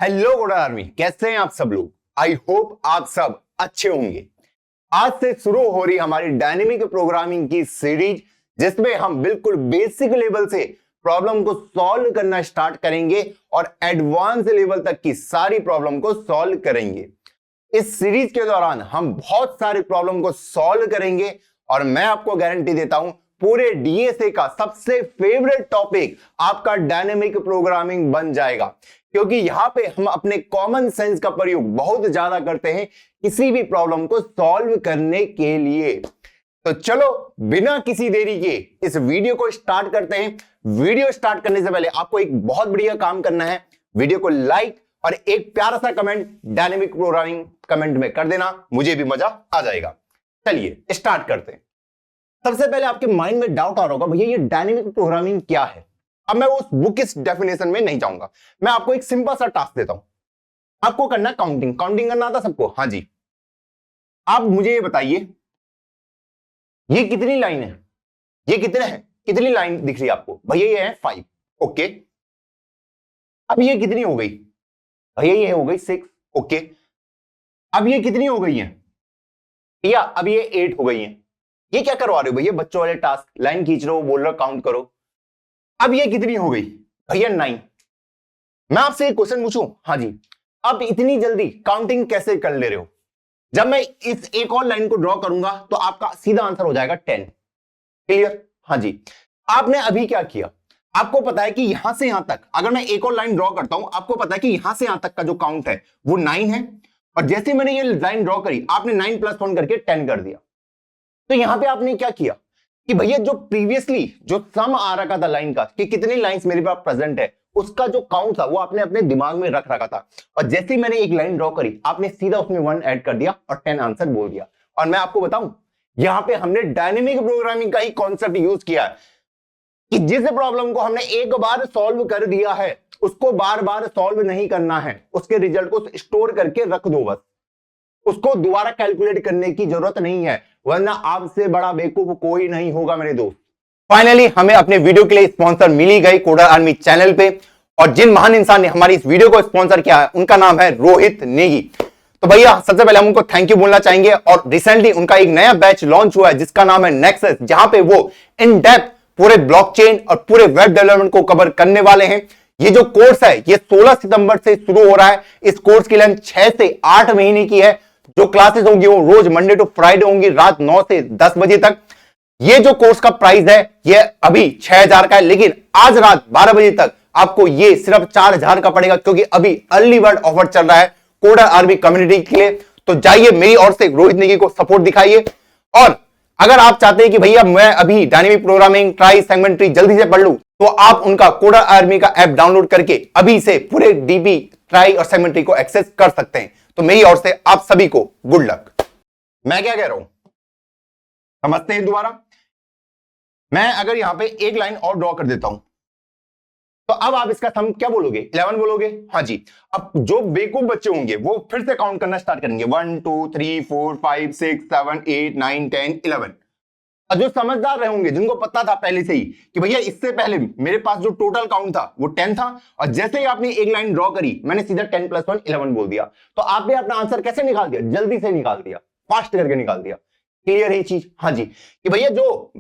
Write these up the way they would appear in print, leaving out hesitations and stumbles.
Hello good army, कैसे हैं आप सब लोग। आई होप आप सब अच्छे होंगे। आज से शुरू हो रही हमारी डायनेमिक प्रोग्रामिंग की सीरीज, जिसमें हम बिल्कुल बेसिक लेवल से प्रॉब्लम को सॉल्व करना स्टार्ट करेंगे और एडवांस लेवल तक की सारी प्रॉब्लम को सॉल्व करेंगे। इस सीरीज के दौरान हम बहुत सारी प्रॉब्लम को सॉल्व करेंगे और मैं आपको गारंटी देता हूं पूरे डीएसए का सबसे फेवरेट टॉपिक आपका डायनेमिक प्रोग्रामिंग बन जाएगा, क्योंकि यहां पे हम अपने कॉमन सेंस का प्रयोग बहुत ज्यादा करते हैं किसी भी प्रॉब्लम को सॉल्व करने के लिए। तो चलो बिना किसी देरी के इस वीडियो को स्टार्ट करते हैं। वीडियो स्टार्ट करने से पहले आपको एक बहुत बढ़िया काम करना है। वीडियो को लाइक और एक प्यारा सा कमेंट डायनेमिक प्रोग्रामिंग कमेंट में कर देना, मुझे भी मजा आ जाएगा। चलिए स्टार्ट करते हैं। सबसे पहले आपके माइंड में डाउट आ रहा होगा, भैया ये डायनेमिक प्रोग्रामिंग क्या है। अब मैं उस बुक इस डेफिनेशन में नहीं जाऊंगा, मैं आपको एक सिंपल सा टास्क देता हूं। आपको करना है काउंटिंग करना आता सबको। हाँ जी, आप मुझे ये बताइए ये कितनी लाइन है, ये कितने हैं, कितनी लाइन दिख रही है आपको। भैया ये है 5। ओके, अब ये कितनी हो गई भैया, ये हो गई 6। ओके, अब ये कितनी हो गई है भैया, अब ये 8 हो गई है। ये क्या करवा रहे हो भैया, बच्चों वाले टास्क, लाइन खींच रहे हो, बोल रहे हो काउंट करो। अब ये कितनी हो गई भैया 9। मैं आपसे एक क्वेश्चन पूछूं, हाँ जी, अब इतनी जल्दी काउंटिंग कैसे कर ले रहे हो। जब मैं इस एक और लाइन को ड्रॉ करूंगा तो आपका सीधा आंसर हो जाएगा 10। क्लियर। हाँ जी, आपने अभी क्या किया, आपको पता है कि यहां से यहां तक अगर मैं एक और लाइन ड्रॉ करता हूं, आपको पता है कि यहां से यहां तक का जो काउंट है वो 9 है, और जैसे मैंने ये लाइन ड्रॉ करी आपने 9 + 1 करके 10 कर दिया। तो यहां पे आपने क्या किया कि भैया जो प्रीवियसली जो सम आ रखा था लाइन का कि कितनी लाइंस मेरे पास प्रेजेंट है, उसका जो काउंट था वो आपने अपने दिमाग में रख रखा था, और जैसे ही मैंने एक लाइन ड्रॉ करी आपने सीधा उसमें 1 ऐड कर दिया और 10 आंसर बोल दिया। और मैं आपको बताऊं, यहां पे हमने डायनेमिक प्रोग्रामिंग का ही कॉन्सेप्ट यूज किया है कि जिस प्रॉब्लम को हमने एक बार सॉल्व कर दिया है उसको बार बार सॉल्व नहीं करना है, उसके रिजल्ट को स्टोर करके रख दो बस, उसको दोबारा कैलकुलेट करने की जरूरत नहीं है, वरना आपसे बड़ा बेवकूफ कोई नहीं होगा मेरे दोस्त। फाइनली हमें अपने वीडियो के लिए स्पॉन्सर मिल ही गई कोडर आर्मी चैनल पे, और जिन महान इंसान ने हमारी इस वीडियो को स्पॉन्सर किया है उनका नाम है रोहित नेगी। तो भैया सबसे पहले हम उनको थैंक यू बोलना चाहेंगे, और रिसेंटली उनका एक नया बैच लॉन्च हुआ है जिसका नाम है नेक्सस, जहां पे वो इन डेप्थ पूरे ब्लॉकचेन और पूरे वेब डेवलपमेंट को कवर करने वाले हैं। ये जो कोर्स है ये 16 सितंबर से शुरू हो रहा है। इस कोर्स की लेंथ 6 से 8 महीने की है। जो क्लासेस होंगी वो रोज मंडे टू फ्राइडे होंगी, रात 9 से 10 बजे तक। ये जो कोर्स का प्राइस है ये अभी 6000 का है, लेकिन आज रात 12 बजे तक आपको ये सिर्फ 4000 का पड़ेगा, क्योंकि अभी अर्ली बर्ड ऑफर चल रहा है कोडर आर्मी कम्युनिटी के लिए। तो जाइए मेरी ओर से रोहित नेगी को सपोर्ट दिखाइए, और अगर आप चाहते हैं कि भैया मैं अभी dynamic programming try segment tree जल्दी से पढ़ लूं, तो आप उनका कोडर आर्मी का ऐप डाउनलोड करके अभी से पूरे डीबी ट्राई और सेगमेंट ट्री को एक्सेस कर सकते हैं। तो मेरी ओर से आप सभी को गुड लक। मैं क्या कह रहा हूं समझते हैं दोबारा। मैं अगर यहां पे एक लाइन और ड्रॉ कर देता हूं तो अब आप इसका सम क्या बोलोगे, 11 बोलोगे। हाँ जी, अब जो बेवकूफ बच्चे होंगे वो फिर से काउंट करना स्टार्ट करेंगे, 1 2 3 4 5 6 7 8 9 10 11। और जो समझदार रहे होंगे, जिनको पता था पहले से ही कि भैया इससे पहले मेरे पास जो टोटल काउंट था वो 10 था, और जैसे ही आपने एक लाइन ड्रॉ करी मैंने सीधा 10 + 1 11 बोल दिया, तो आपने अपना आंसर कैसे निकाल दिया, जल्दी से निकाल दिया, फास्ट करके निकाल दिया। क्लियर है ये चीज। हाँ जी, कि भैया जो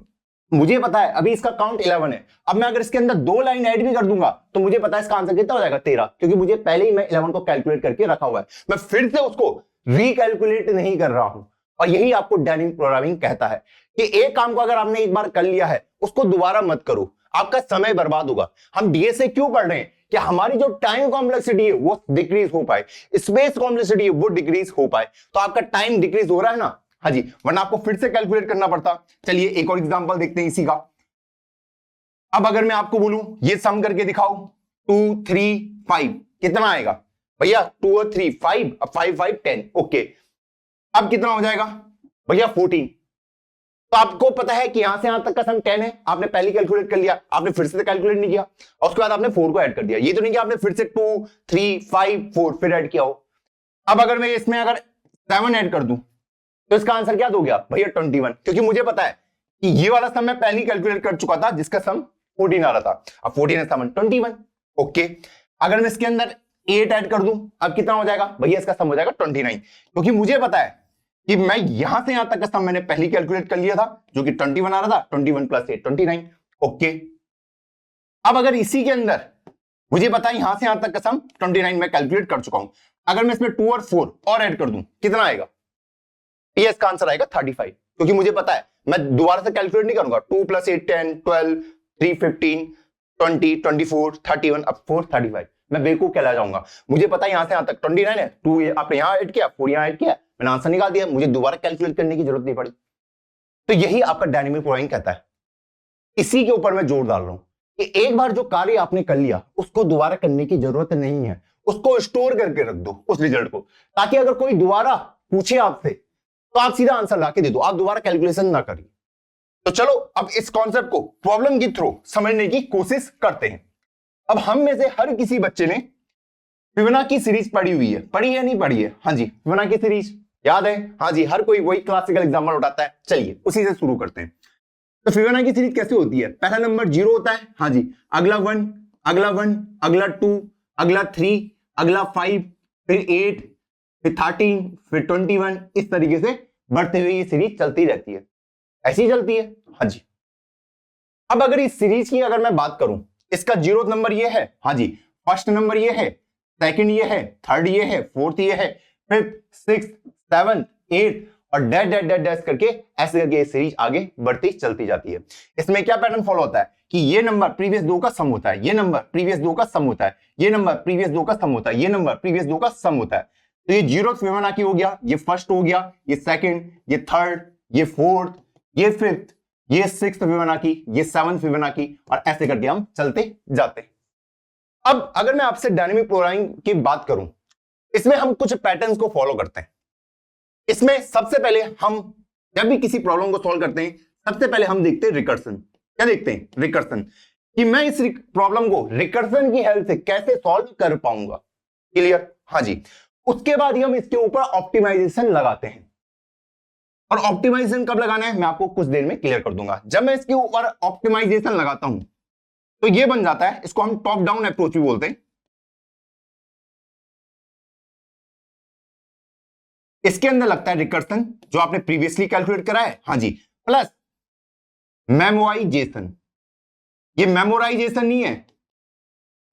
मुझे पता है अभी इसका काउंट 11 है, अब मैं अगर इसके अंदर 2 लाइन ऐड भी कर दूंगा तो मुझे पता है इसका आंसर कितना हो जाएगा 13, क्योंकि मुझे पहले ही मैं 11 को कैलकुलेट करके रखा हुआ है, मैं फिर से उसको रिकैलकुलेट नहीं कर रहा हूं। और यही आपको डायनेमिक प्रोग्रामिंग कहता है कि एक काम को अगर आपने एक बार कर लिया है उसको दोबारा मत करो, आपका समय बर्बाद होगा। हम डीएसए क्यों पढ़ रहे हैं कि हमारी जो टाइम कॉम्प्लेक्सिटी है वो डिक्रीज हो पाए, स्पेस कॉम्प्लेक्सिटी है वो डिक्रीज हो पाए। तो आपका टाइम डिक्रीज हो रहा है ना, हाँ जी, वरना आपको फिर से कैलकुलेट करना पड़ता। चलिए एक और एग्जांपल देखते हैं इसी का। अब अगर मैं आपको बोलूं ये सम करके दिखाओ 2 3 5 कितना आएगा भैया, 2 और 3 5, अब 5 5 10। ओके, अब कितना हो जाएगा भैया 14। तो आपको पता है कि यहां से यहां तक का सम 10 है, आपने पहले कैलकुलेट कर लिया, आपने फिर से कैलकुलेट नहीं किया, और उसके बाद आपने 4 को ऐड कर दिया। ये तो नहीं कि आपने फिर से 2 3 5 4 फिर ऐड किया हो। अब अगर मैं इसमें अगर 7 ऐड कर दूं तो इसका आंसर क्या दोगे आप भैया 21, क्योंकि मुझे पता है कि ये वाला सम मैं पहले ही कैलकुलेट कर चुका था जिसका सम 14 आ रहा था। अब 14 है 7 21। ओके, अगर मैं इसके अंदर 8 ऐड कर दूं, अब कितना हो जाएगा भैया? इसका सम हो जाएगा 29, क्योंकि मुझे पता है कि मैं यहां से यहां तक का सम मैंने पहले कैलकुलेट कर लिया था, जो कि 21 आ रहा था। 21 + 8 29। ओके, अब अगर इसी के अंदर मुझे पता है यहां से यहां तक का सम 29 मैं कैलकुलेट कर चुका हूं, अगर मैं इसमें 2 और 4 और ऐड कर दूं, कितना आएगा? ये इसका आंसर आएगा 35, क्योंकि मुझे पता है मैं दोबारा से कैलकुलेट नहीं करूंगा। 2 + 8 10 12 3 15 20 24 31 अब 4 35, मैं बेवकूफ कहला जाऊंगा। मुझे पता है यहां से यहां तक 29 है, 2 आपने यहां ऐड किया, 4 यहां ऐड किया, मैंने आंसर निकाल दिया, मुझे दोबारा कैलकुलेट करने की जरूरत नहीं पड़ी। तो यही आपका डायनेमिक प्रोग्रामिंग कहता है। इसी के ऊपर मैं जोर डाल रहा हूं कि एक बार जो कार्य आपने कर लिया उसको दोबारा करने की जरूरत नहीं है, उसको स्टोर करके रख दो उस रिजल्ट को, ताकि अगर कोई दोबारा पूछे आपसे तो आप सीधा आंसर लाके दे दो, आप दोबारा कैलकुलेशन ना करिए। तो चलो अब इस कॉन्सेप्ट को प्रॉब्लम के थ्रू समझने की कोशिश करते हैं। अब हम में से हर किसी बच्चे ने फिबोनाची सीरीज पढ़ी हुई है, पढ़ी है नहीं पढ़ी है? हाँ जी, फिबोनाची सीरीज याद है? हाँ जी, हर कोई वही क्लासिकल एग्जाम्पल उठाता है। चलिए उसी से शुरू करते हैं। तो फिबोनाची सीरीज कैसे होती है? पहला नंबर 0 होता है, हाँ जी, अगला 1, अगला 1, अगला 2, अगला 3, अगला 5, फिर 8, फिर 13, फिर 21, इस तरीके से बढ़ते हुए ये सीरीज चलती रहती है। ऐसी चलती है, हाँ जी। अब अगर इस सीरीज की अगर मैं बात करूं, इसका 0th नंबर ये है, हाँ जी, फर्स्ट नंबर ये है, सेकंड ये है, थर्ड ये है, फोर्थ ये है, फिफ्थ, सिक्स्थ, सेवंथ, एट्थ और डैश डैश डैश डैश करके ऐसे करके ये सीरीज आगे बढ़ती चलती जाती है। इसमें क्या पैटर्न फॉलो होता है कि ये नंबर प्रीवियस 2 का सम होता है, ये नंबर प्रीवियस 2 का सम होता है, ये नंबर प्रीवियस 2 का सम होता है, ये नंबर प्रीवियस 2 का सम होता है। तो ये 0th फिबोनाची हो गया, ये फर्स्ट हो गया, ये सेकंड, ये थर्ड, ये फोर्थ, ये फिफ्थ, ये 6th फिबोनाची, ये 7th फिबोनाची और ऐसे करके हम चलते जाते हैं। अब अगर मैं आपसे डायनेमिक प्रोग्रामिंग की बात करूं, इसमें हम कुछ पैटर्न्स को फॉलो करते हैं। इसमें सबसे पहले हम जब भी किसी प्रॉब्लम को सॉल्व करते हैं, सबसे पहले हम देखते हैं रिकर्सन। क्या देखते हैं? रिकर्सन, कि मैं इस प्रॉब्लम को रिकर्सन की हेल्प से कैसे सॉल्व कर पाऊंगा। क्लियर? हाँ जी। उसके बाद ही हम इसके ऊपर ऑप्टिमाइजेशन लगाते हैं। और ऑप्टिमाइजेशन कब लगाना है मैं आपको कुछ देर में क्लियर कर दूंगा। जब मैं इसके ऊपर ऑप्टिमाइजेशन लगाता हूं तो ये बन जाता है, इसको हम टॉप डाउन अप्रोच भी बोलते हैं। इसके अंदर लगता है रिकर्सन, जो आपने प्रीवियसली कैलकुलेट करा है, हाँ जी, प्लस मेमोराइजेशन। ये मेमोराइजेशन नहीं है,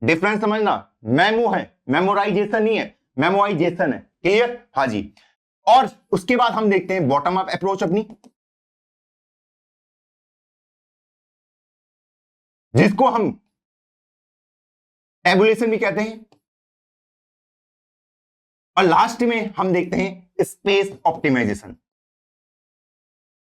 डिफरेंस समझना, मेमो है, मेमोराइजेशन नहीं है, मेमोराइजेशन है। क्लियर? हाँ जी। और उसके बाद हम देखते हैं बॉटम अप अप्रोच अपनी, जिसको हम टेबुलेशन भी कहते हैं। और लास्ट में हम देखते हैं स्पेस ऑप्टिमाइजेशन।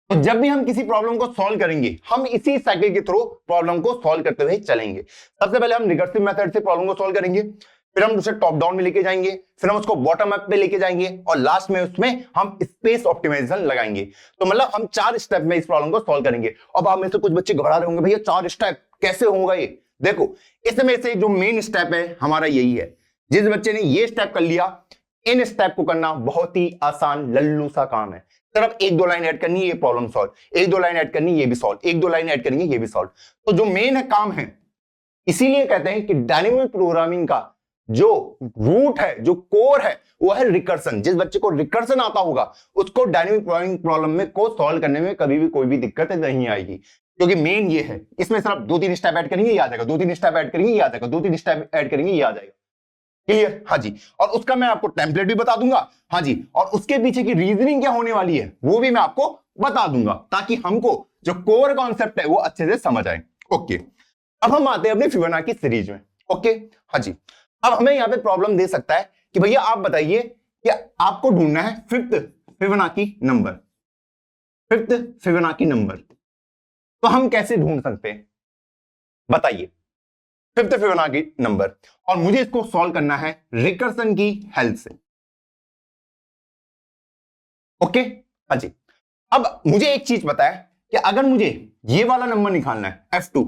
तो जब भी हम किसी प्रॉब्लम को सॉल्व करेंगे, हम इसी साइकिल के थ्रू प्रॉब्लम को सॉल्व करते हुए चलेंगे। सबसे पहले हम रिकर्सिव मेथड से प्रॉब्लम को सॉल्व करेंगे, फिर हम उसे टॉप डाउन में लेके जाएंगे, फिर हम उसको बॉटम अप पे लेके जाएंगे और लास्ट में उसमें हम स्पेस ऑप्टिमाइजेशन लगाएंगे। तो मतलब हम 4 स्टेप में इस प्रॉब्लम को सॉल्व करेंगे। अब आप में से कुछ बच्चे घबरा रहे होंगे, भैया 4 स्टेप कैसे होगा ये? देखो, इसमें से जो मेन स्टेप है हमारा यही है। जिस बच्चे ने ये स्टेप कर लिया, इन स्टेप को करना बहुत ही आसान लल्लू सा काम है। सिर्फ 1-2 लाइन ऐड करनी है, ये प्रॉब्लम सॉल्व, 1-2 लाइन ऐड करनी है, ये भी सॉल्व, 1-2 लाइन ऐड करेंगे, ये भी सॉल्व। तो जो मेन काम है, इसीलिए कहते हैं कि डायनेमिक प्रोग्रामिंग का जो रूट है, जो कोर है, वो है रिकर्सन। जिस बच्चे को रिकर्सन आता होगा उसको डायनेमिक प्रोग्रामिंग प्रॉब्लम में को सॉल्व करने में कभी भी कोई भी दिक्कत नहीं आएगी, क्योंकि मेन ये है। इसमें सिर्फ 2-3 स्टेप ऐड करेंगे, ये आ जाएगा, 2-3 स्टेप ऐड करेंगे, ये आ जाएगा, 2-3 स्टेप ऐड करेंगे, ये आ जाएगा। क्लियर? हाँ जी। और उसका मैं आपको टेम्पलेट भी बता दूंगा, हाँ जी, और उसके पीछे की रीजनिंग क्या होने वाली है वो भी मैं आपको बता दूंगा, ताकि हमको जो कोर कॉन्सेप्ट है वो अच्छे से समझ आए। ओके, अब हम आते हैं अपनी फिबोनाची सीरीज में। ओके, हाँ जी। अब हमें यहां पे प्रॉब्लम दे सकता है कि भैया आप बताइए कि आपको ढूंढना है 5th Fibonacci number, 5th Fibonacci number. तो हम कैसे ढूंढ सकते हैं बताइए 5th फिबोनाची नंबर, और मुझे इसको सॉल्व करना है रिकर्सन की हेल्प से। ओके, हाँ जी। अब मुझे एक चीज पता है कि अगर मुझे ये वाला नंबर निकालना है F2,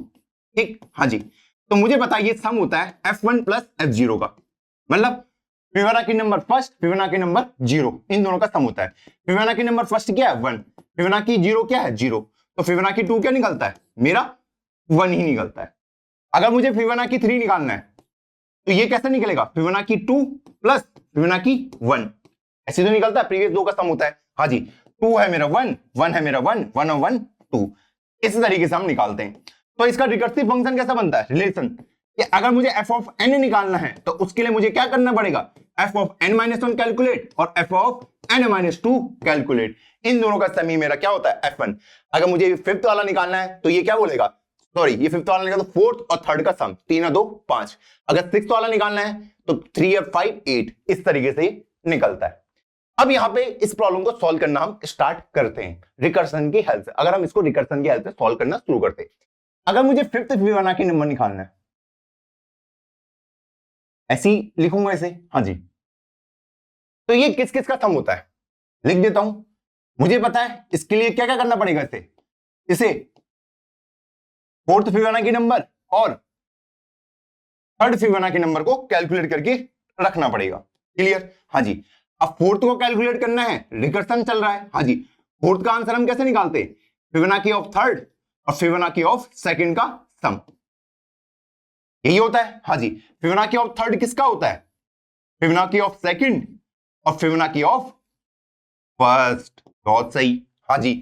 ठीक, हाँ जी, तो मुझे पता है ये सम होता है F1 + F0 का, मतलब Fibonacci number first, Fibonacci number 0, इन दोनों का सम होता है। फिबोनाची नंबर फर्स्ट क्या है? 1, फिबोनाची 0 क्या है? 0, तो फिबोनाची 2 क्या निकलता है? मेरा 1 ही निकलता है। अगर मुझे फिबोनाची 3 निकालना है तो ये कैसे निकलेगा, फिबोनाची 2 प्लस फिबोनाची 1, ऐसे तो निकलता है, प्रीवियस दो का सम होता है। हाँ जी, 2 है मेरा 1, 1 है मेरा 1, 1 और 1 2, इस तरीके से हम निकालते हैं। तो इसका रिकर्सिव फंक्शन कैसा बनता है, रिलेशन, कि अगर मुझे f ऑफ n निकालना है तो उसके लिए मुझे क्या करना पड़ेगा, f ऑफ n-1 कैलकुलेट और f ऑफ n-2 कैलकुलेट, इन दोनों का सम ही मेरा क्या होता है f1। अगर मुझे फिफ्थ वाला निकालना है तो ये क्या बोलेगा, सॉरी ये फिफ्थ वाला निकालना तो फोर्थ और थर्ड का सम 3 और 2 5, अगर सिक्स्थ वाला निकालना है तो 3 और 5 8, इस तरीके से निकलता है। अब यहां पे इस प्रॉब्लम को सॉल्व करना हम स्टार्ट करते हैं रिकर्सन की हेल्प से। अगर हम इसको रिकर्सन की हेल्प से सॉल्व करना शुरू करते हैं, अगर मुझे फिफ्थ फिबोनाची नंबर निकालना है, ऐसे ही लिखूंगा इसे, हाँ जी, तो ये किस किस का सम होता है लिख देता हूं। मुझे पता है इसके लिए क्या क्या करना पड़ेगा, इसे फोर्थ फिबोनाची नंबर और थर्ड फिबोनाची नंबर को कैलकुलेट करके रखना पड़ेगा, क्लियर। हाँ जी, अब फोर्थ को कैलकुलेट करना है, रिकर्सन चल रहा है। हाँ जी, फोर्थ का आंसर हम कैसे निकालते हैं, फिबोनाची ऑफ थर्ड और फिबोनाची ऑफ सेकंड का सम, यही होता है। हाँ जी, फिबोनाची ऑफ थर्ड किसका होता है, फिबोनाची ऑफ सेकंड और फिबोनाची ऑफ फर्स्ट, बहुत सही। हाँ जी,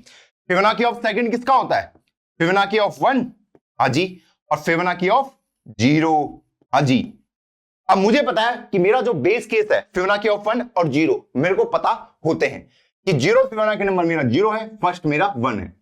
फिबोनाची ऑफ सेकंड किसका होता है, फिबोनाची ऑफ 1, हाँ जी, और फिबोनाची ऑफ 0, हाँ जी। अब मुझे पता है कि मेरा जो बेस केस है फिबोनाची ऑफ 1 और 0 मेरे को पता होते हैं कि 0 फिबोनाची नंबर मेरा 0 है, फर्स्ट मेरा 1 है,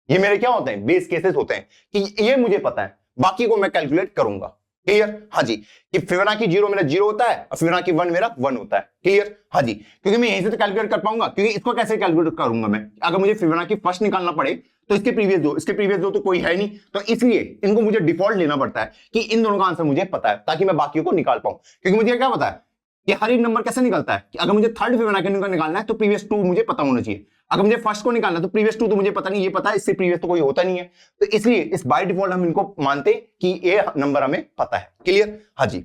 ये मेरे क्या होते हैं, बेस केसेस होते हैं कि ये मुझे पता है, बाकी को मैं कैलकुलेट करूंगा, क्लियर। हाँ जी, कि फिबोनाची 0 मेरा 0 होता है और फिबोनाची 1 मेरा 1 होता है, क्लियर। हाँ जी, क्योंकि मैं यहीं से तो कैलकुलेट कर पाऊंगा, क्योंकि इसको कैसे कैलकुलेट करूंगा मैं, अगर मुझे फिबोनाची फर्स्ट निकालना पड़े तो इसके प्रीवियस दो तो कोई है नहीं, तो इसलिए इनको मुझे डिफॉल्ट लेना पड़ता है कि इन दोनों का आंसर मुझे पता है ताकि मैं बाकियों को निकाल पाऊं। क्योंकि मुझे क्या पता है कि हर एक नंबर कैसे निकलता है, कि अगर मुझे थर्ड फिबोनाची नंबर निकालना है तो प्रीवियस 2 मुझे पता होना चाहिए, अगर मुझे फर्स्ट को निकालना है तो प्रीवियस 2 तो मुझे पता नहीं, ये पता है, इससे प्रीवियस तो कोई होता नहीं है, तो इसलिए इस बाय डिफॉल्ट हम इनको मानते कि ये नंबर हमें पता है, क्लियर। हाँ जी,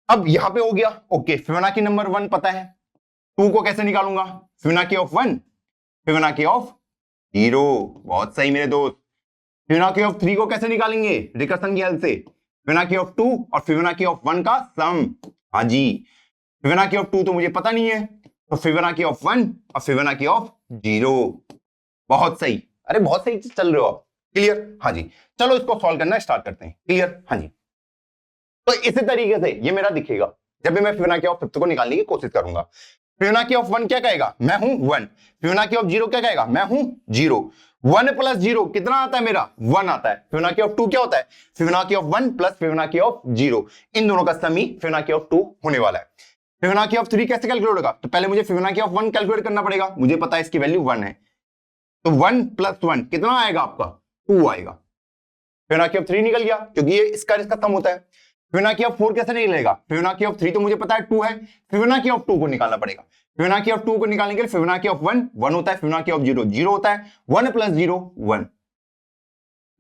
अब यहां पे हो गया ओके, फिबोनाची नंबर 1 पता है, 2 को कैसे निकालूंगा, फिबोनाची ऑफ 1, फिबोनाची ऑफ 0, बहुत सही मेरे दोस्त। फिबोनाची ऑफ 3 को कैसे निकालेंगे, रिकर्सन की हेल्प से, फिबोनाची ऑफ 2 और फिबोनाची ऑफ 1 का सम, हाँ जी, फिबोनाची ऑफ 2 तो मुझे पता नहीं है, तो फिबोनाची ऑफ 1 और फिबोनाची ऑफ 0, बहुत सही, अरे बहुत सही चल रहे हो आप, क्लियर। हाँ जी, चलो इसको सॉल्व करना स्टार्ट करते हैं, क्लियर। हाँ जी, तो इसी तरीके से ये मेरा दिखेगा जब भी मैं फिबोनाची ऑफ फिफ्थ को निकालने की कोशिश करूंगा। फिबोनाची ऑफ 1 क्या कहेगा, मैं हूं 1, फिबोनाची ऑफ 0 क्या कहेगा, मैं हूं 0, 1 प्लस 0 कितना आता है मेरा 1 आता है। फिबोनाची ऑफ 2 क्या होता है, Fibonacci of 1 plus Fibonacci of 0, इन दोनों का सम ही फिबोनाची ऑफ 2 होने वाला है। फिबोनाची ऑफ 3 कैसे कैलकुलेट होगा, तो पहले मुझे फिबोनाची ऑफ 1 कैलकुलेट करना पड़ेगा, मुझे पता है इसकी वैल्यू 1 है, तो 1 प्लस 1 कितना आएगा आपका 2 आएगा। फिबोनाची ऑफ 3 निकल गया क्योंकि ये इसका सम होता है। फिबोनाची ऑफ 4 कैसे निकलेगा, फिबोनाची ऑफ 3 तो मुझे पता है 2 है, फिबोनाची ऑफ 2 को निकालना पड़ेगा। फिबोनाची ऑफ 2 को निकालने के लिए फिबोनाची ऑफ 1 1 होता है, फिबोनाची ऑफ 0 0 होता है, 1 प्लस 0 1,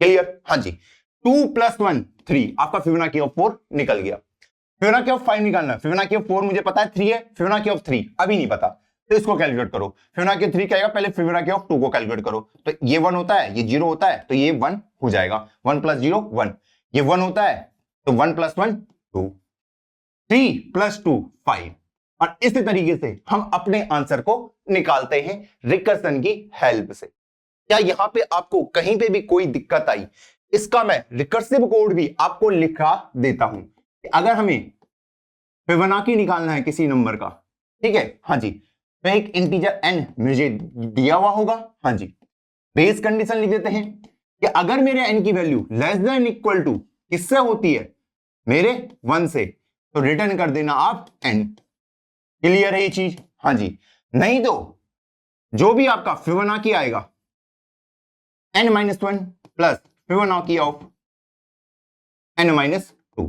क्लियर। हाँ जी, 2 प्लस 1 3, आपका फिबोनाची ऑफ 4 निकल गया। फिबोनाची ऑफ 5 निकालना है, फिबोनाची ऑफ 4 मुझे पता है 3 है, फिबोनाची ऑफ 3 अभी नहीं पता, तो इसको कैलकुलेट करो। फिबोनाची ऑफ 3 क्या आएगा, पहले फिबोनाची ऑफ 2 को कैलकुलेट करो, तो ये 1 होता है, ये 0 होता है, तो ये 1 हो जाएगा, 1 प्लस 0 1, ये 1 होता है तो 1 प्लस 1 2, 3 प्लस 2 5, और इसी तरीके से हम अपने आंसर को निकालते हैं रिकर्सन की हेल्प से। क्या यहां पे आपको कहीं पे भी कोई दिक्कत आई, इसका मैं रिकर्सिव कोड भी आपको लिखा देता हूं। अगर हमें फिबोनाची निकालना है किसी नंबर का, ठीक है, हाँ जी, तो एक इंटीजर n मुझे दिया हुआ होगा, हाँ जी, बेस कंडीशन लिख देते हैं कि अगर मेरे n की value less than equal to किससे होती है, मेरे 1 से, तो रिटर्न कर देना आप n, क्लियर है ये चीज। हाँ जी, नहीं तो जो भी आपका फिबोनाची आएगा n-1 plus Fibonacci of n-2,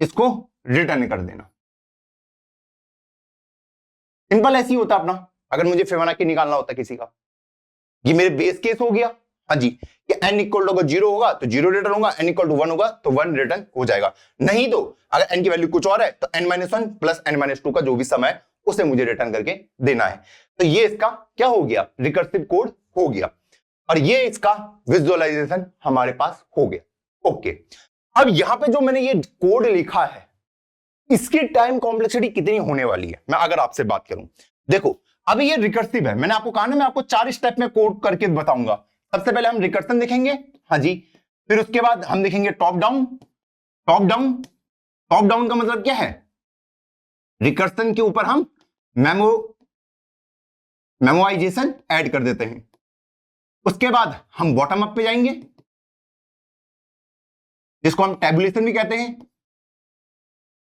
इसको रिटर्न कर देना, सिंपल ऐसी होता अपना। अगर मुझे फिबोनाची निकालना होता किसी का, ये मेरे बेस केस हो गया, हाँ जी, कि n इक्वल टू 0 होगा तो 0 रिटर्न होगा, n इक्वल टू 1 होगा तो 1 रिटर्न हो जाएगा। नहीं तो अगर n की वैल्यू कुछ और है तो n-1 प्लस n-2 का जो भी सम है उसे मुझे रिटर्न करके देना है। तो ये इसका क्या हो गया, रिकर्सिव कोड हो गया, और ये इसका विजुअलाइजेशन हमारे पास हो गया। ओके, अब यहां पे जो मैंने ये कोड लिखा है इसकी टाइम कॉम्प्लेक्सिटी कितनी होने वाली है मैं अगर आपसे बात करूं। देखो अभी ये रिकर्सिव है, मैंने आपको कहा ना मैं आपको 4 स्टेप में कोड करके बताऊंगा। सबसे पहले हम रिकर्सन देखेंगे, हाँ जी, फिर उसके बाद हम देखेंगे top down. Top down, top down का मतलब क्या है, रिकर्सन के ऊपर हम मेमोराइजेशन ऐड कर देते हैं। उसके बाद हम बॉटम अप पे जाएंगे जिसको हम टैबुलेशन भी कहते हैं,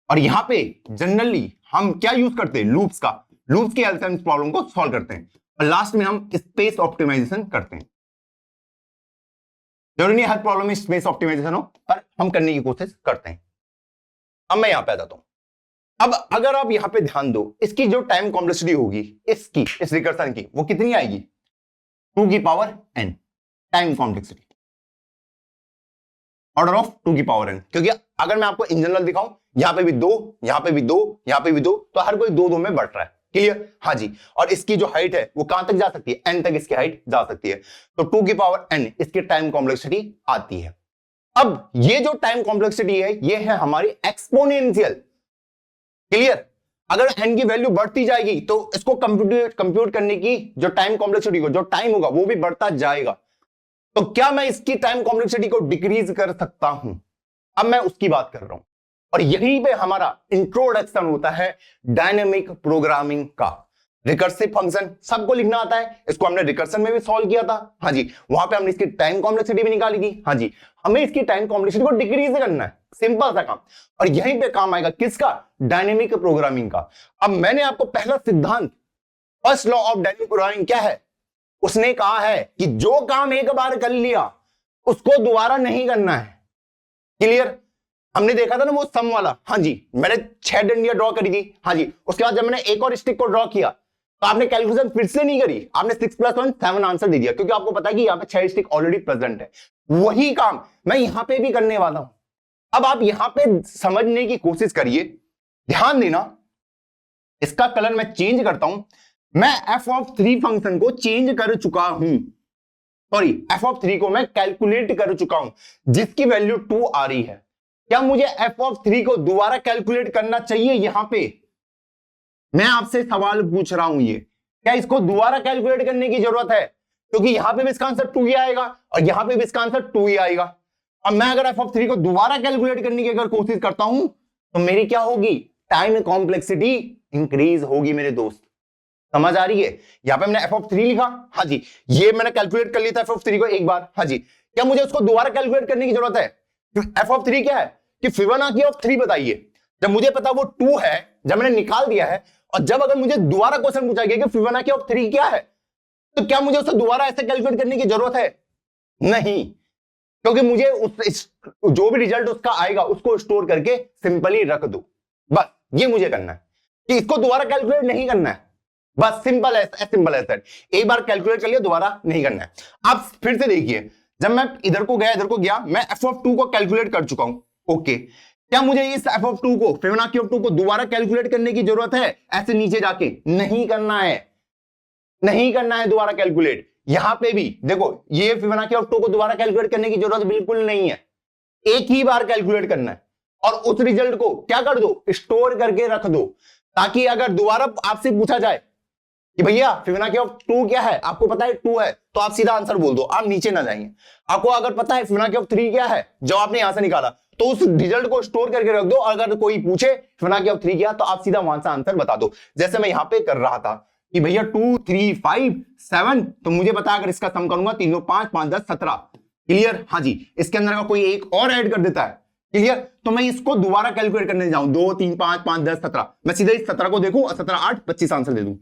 और यहां पे जनरली हम क्या यूज करते हैं, लूप्स का, लूप्स की हेल्प से हम प्रॉब्लम को सॉल्व करते हैं, और लास्ट में हम स्पेस ऑप्टिमाइजेशन करते हैं। जरूरी नहीं हर प्रॉब्लम में स्पेस ऑप्टिमाइजेशन हो, पर हम करने की कोशिश करते हैं। अब मैं यहां पे आ जाता हूं। अब अगर आप यहां पे ध्यान दो, इसकी जो टाइम कॉम्प्लेक्सिटी होगी इसकी, इस रिकर्सन की, वो कितनी आएगी, 2 की power n time complexity, order of 2 की पावर n। क्योंकि अगर मैं आपको इन जनरल दिखाऊं, यहां पे भी 2, यहां पे भी 2, यहां पे भी 2, तो हर कोई 2 2 में बढ़ रहा है। क्लियर, हाँ जी। और इसकी जो हाइट है वो कहां तक जा सकती है, n तक इसकी हाइट जा सकती है, तो 2 की पावर n इसकी टाइम कॉम्प्लेक्सिटी आती है। अब ये जो टाइम कॉम्प्लेक्सिटी है ये है हमारी एक्सपोनेंशियल। क्लियर, अगर n की वैल्यू बढ़ती जाएगी तो इसको कंप्यूट करने की जो टाइम कॉम्प्लेक्सिटी को, जो टाइम होगा वो भी बढ़ता जाएगा। तो क्या मैं इसकी टाइम कॉम्प्लेक्सिटी को डिक्रीज कर सकता हूं, अब मैं उसकी बात कर रहा हूं। और यहीं पे हमारा इंट्रोडक्शन होता है डायनेमिक प्रोग्रामिंग का। रिकर्सिव फंक्शन सबको लिखना आता है, इसको हमने रिकर्सन में भी सॉल्व किया था, हाँ जी, वहां पे हमने इसकी टाइम कॉम्प्लेक्सिटी भी निकाली थी, हाँ जी। हमें इसकी टाइम कॉम्प्लेक्सिटी को डिक्रीज करना है, सिंपल सा काम। और यहीं पे काम आएगा किसका, डायनेमिक प्रोग्रामिंग का। अब मैंने आपको पहला सिद्धांत, first law of dynamic programming क्या है, उसने कहा है कि जो काम एक बार कर लिया उसको दोबारा नहीं करना है। क्लियर, हमने देखा था ना वो सम वाला, हाँ जी, मैंने 6 डंडियां ड्रॉ करी थी, हाँ जी। उसके बाद जब मैंने एक और स्टिक को ड्रॉ किया तो आपने कैलकुलेशन फिर से नहीं करी, आपने 6 + 1 7 आंसर दे दिया, क्योंकि आपको पता है कि यहाँ पे 6 स्टिक ऑलरेडी प्रेजेंट है। वही काम मैं यहां पे भी करने वाला हूं। अब आप यहां पे समझने की कोशिश करिए, ध्यान देना। इसका कलर मैं चेंज करता हूं, मैं f(3) फंक्शन को चेंज कर चुका हूं, सॉरी f(3) को मैं कैलकुलेट कर चुका हूं, जिसकी वैल्यू 2 आ रही है। क्या मुझे f(3) को दोबारा कैलकुलेट करना चाहिए, यहां पे मैं आपसे सवाल पूछ रहा हूं, ये क्या इसको दोबारा कैलकुलेट करने की जरूरत है, क्योंकि यहां पे भी इसका आंसर 2 ही आएगा और यहां पे भी इसका आंसर 2 ही आएगा। अब मैं अगर f(3) को दोबारा कैलकुलेट करने की अगर कोशिश करता हूं तो मेरी क्या होगी, टाइम कॉम्प्लेक्सिटी इंक्रीज होगी मेरे दोस्त। समझ आ रही है, यहां पे मैंने f(3) लिखा, हाँ जी, ये मैंने कैलकुलेट कर लिया था f(3) को एक बार, हाँ जी। क्या मुझे उसको दोबारा कैलकुलेट करने की जरूरत है, f(3) क्या है कि फिबोनाची ऑफ 3 बताइए। जब मुझे पता वो 2 है, जब मैंने निकाल दिया है, और जब अगर मुझे दोबारा क्वेश्चन पूछा गया कि फिबोनाची ऑफ 3 क्या है, तो क्या मुझे उसे दोबारा ऐसे कैलकुलेट करने की जरूरत है, नहीं, क्योंकि मुझे जो भी रिजल्ट उसका आएगा उसको स्टोर करके सिंपली रख दो, बस ये मुझे करना है, कि इसको दोबारा कैलकुलेट नहीं करना है, बस सिंपल है। एक बार कैलकुलेट कर लिया, दोबारा नहीं करना है। आप फिर से देखिए, जब मैं इधर को गया, मैं f(2) को कैलकुलेट कर चुका हूं, ओके। क्या मुझे इस f(2) को, फिबोनाची ऑफ 2 को दोबारा कैलकुलेट करने की जरूरत है, ऐसे नीचे जाके नहीं करना है दोबारा कैलकुलेट। यहां पे भी देखो, ये फिबोनाची ऑफ 2 को दोबारा कैलकुलेट करने की जरूरत बिल्कुल नहीं है, एक ही बार कैलकुलेट करना है, और उस रिजल्ट को क्या कर दो, स्टोर करके रख दो, ताकि अगर दोबारा आपसे पूछा जाए कि भैया फिबोनाची ऑफ 2 क्या है, आपको पता है 2 है, तो आप सीधा आंसर बोल दो, आप नीचे ना जाएंगे। आपको अगर पता है फिबोनाची ऑफ 3 क्या है, जो आपने यहां से निकाला, तो उस रिजल्ट को स्टोर करके रख दो, और अगर कोई पूछे फिबोनाची ऑफ 3 क्या, तो आप सीधा वहां से आंसर बता दो। जैसे मैं यहां पे कर रहा था कि भैया 2 3 5 7, तो मुझे पता अगर इसका सम करूंगा 3 2 5 5 10 17, क्लियर, हाँ जी। इसके अंदर अगर कोई एक और ऐड कर देता है, क्लियर, तो मैं इसको दोबारा कैलकुलेट करने जाऊं, 2 3 5 5 10 17, मैं सीधे इस 17 को देखूं और 17 8 25 आंसर दे दूं,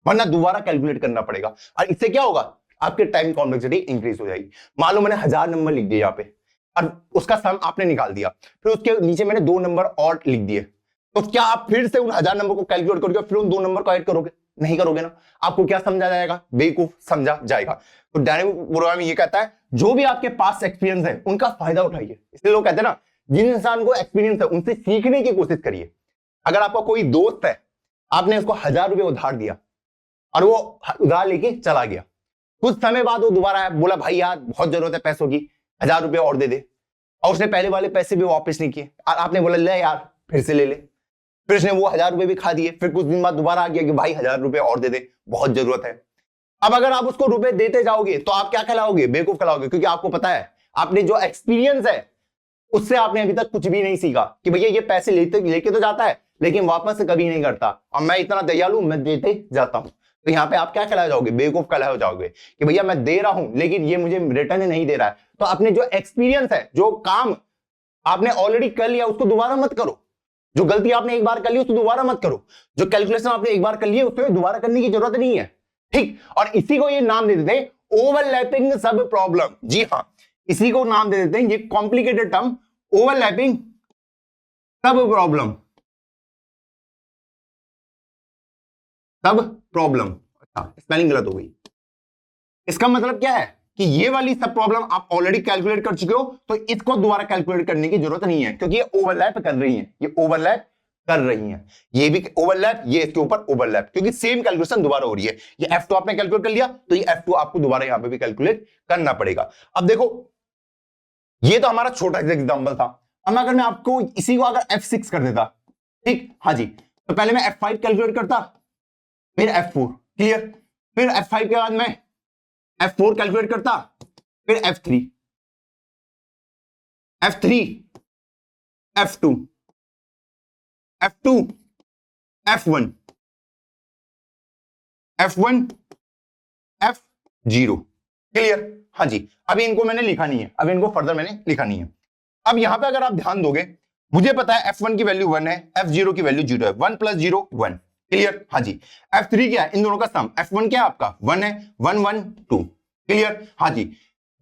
वरना दोबारा कैलकुलेट करना पड़ेगा। और इससे क्या होगा, आपके टाइम कॉम्प्लेक्सिटी इंक्रीज हो जाएगी। मान लो मैंने 1000 नंबर लिख दिए यहाँ पे, और उसका सम आपने निकाल दिया, फिर उसके नीचे मैंने 2 नंबर और लिख दिए, तो क्या आप फिर से उन 1000 नंबर को कैलकुलेट करोगे, फिर उन 2 नंबर को ऐड करोगे, नहीं करोगे ना। आपको क्या समझा जाएगा, बेवकूफ समझा जाएगा। तो डायनेमिक प्रोग्रामिंग ये कहता है, जो भी आपके पास एक्सपीरियंस है उनका फायदा उठाइए। इसलिए लोग कहते हैं ना, जिन इंसान को एक्सपीरियंस है उनसे सीखने की कोशिश करिए। अगर आपका कोई दोस्त है, आपने उसको 1000 रुपये उधार दिया और वो उधार लेके चला गया, कुछ समय बाद वो दोबारा बोला, भाई यार बहुत जरूरत है पैसों की, 1000 रुपये और दे दे, और उसने पहले वाले पैसे भी वापस नहीं किए, और आपने बोला ले यार फिर से ले ले, फिर उसने वो 1000 रुपए भी खा दिए, फिर कुछ दिन बाद दोबारा आ गया कि भाई 1000 रुपए और दे दे, बहुत जरूरत है। अब अगर आप उसको रुपए देते जाओगे तो आप क्या कहलाओगे? बेवकूफ कहलाओगे, क्योंकि आपको पता है, आपने जो एक्सपीरियंस है उससे आपने अभी तक कुछ भी नहीं सीखा कि भैया ये पैसे लेके तो जाता है लेकिन वापस से कभी नहीं करता, और मैं इतना दयालु, मैं देते जाता हूं। तो यहाँ पे आप क्या कहलाए जाओगे? बेवकूफ कहलाए जाओगे कि भैया मैं दे रहा हूं लेकिन ये मुझे रिटर्न नहीं दे रहा है। तो अपने जो एक्सपीरियंस है, जो काम आपने ऑलरेडी कर लिया उसको दोबारा मत करो, जो गलती आपने एक बार कर ली उसको दोबारा मत करो, जो कैलकुलेशन आपने एक बार कर ली उसको दोबारा करने की जरूरत नहीं है, ठीक। और इसी को ये नाम दे देते हैं ओवरलैपिंग सब प्रॉब्लम। जी हाँ, इसी को नाम दे देते हैं, ये कॉम्प्लिकेटेड टर्म, ओवरलैपिंग सब प्रॉब्लम, सब प्रॉब्लम। अच्छा, स्पेलिंग गलत हो गई। इसका मतलब क्या है कि ये वाली सब प्रॉब्लम आप ऑलरेडी कैलकुलेट कर चुके हो, तो इसको दोबारा कैलकुलेट करने की जरूरत नहीं है, क्योंकि ये ओवरलैप कर रही हैं, ये ओवरलैप कर रही हैं, ये भी ओवरलैप, ये इसके ऊपर ओवरलैप, क्योंकि सेम कैलकुलेशन दोबारा हो रही है। ये F2 आपने कैलकुलेट कर लिया तो ये F2 आपको दोबारा यहां पे भी कैलकुलेट करना पड़ेगा। अब देखो, ये तो हमारा छोटा एग्जांपल था। अब अगर मैं आपको इसी को अगर F6 कर देता, ठीक, हाँ जी, तो पहले मैं F5 कैलकुलेट करता, फिर F4, क्लियर, फिर F5 के बाद मैं F4 कैलकुलेट करता, फिर F3, F3, F2, F2, F1, F1, F0, clear. हाँ जी, अभी इनको मैंने लिखा नहीं है, अभी इनको फर्दर मैंने लिखा नहीं है। अब यहां पे अगर आप ध्यान दोगे, मुझे पता है F1 की वैल्यू 1 है, F0 की वैल्यू 0 है, 1 + 0 1, क्लियर। हाँ जी, F3 क्या है? इन दोनों का सम। F1 क्या है आपका? 1 है, 1 1 2, क्लियर। हाँ जी,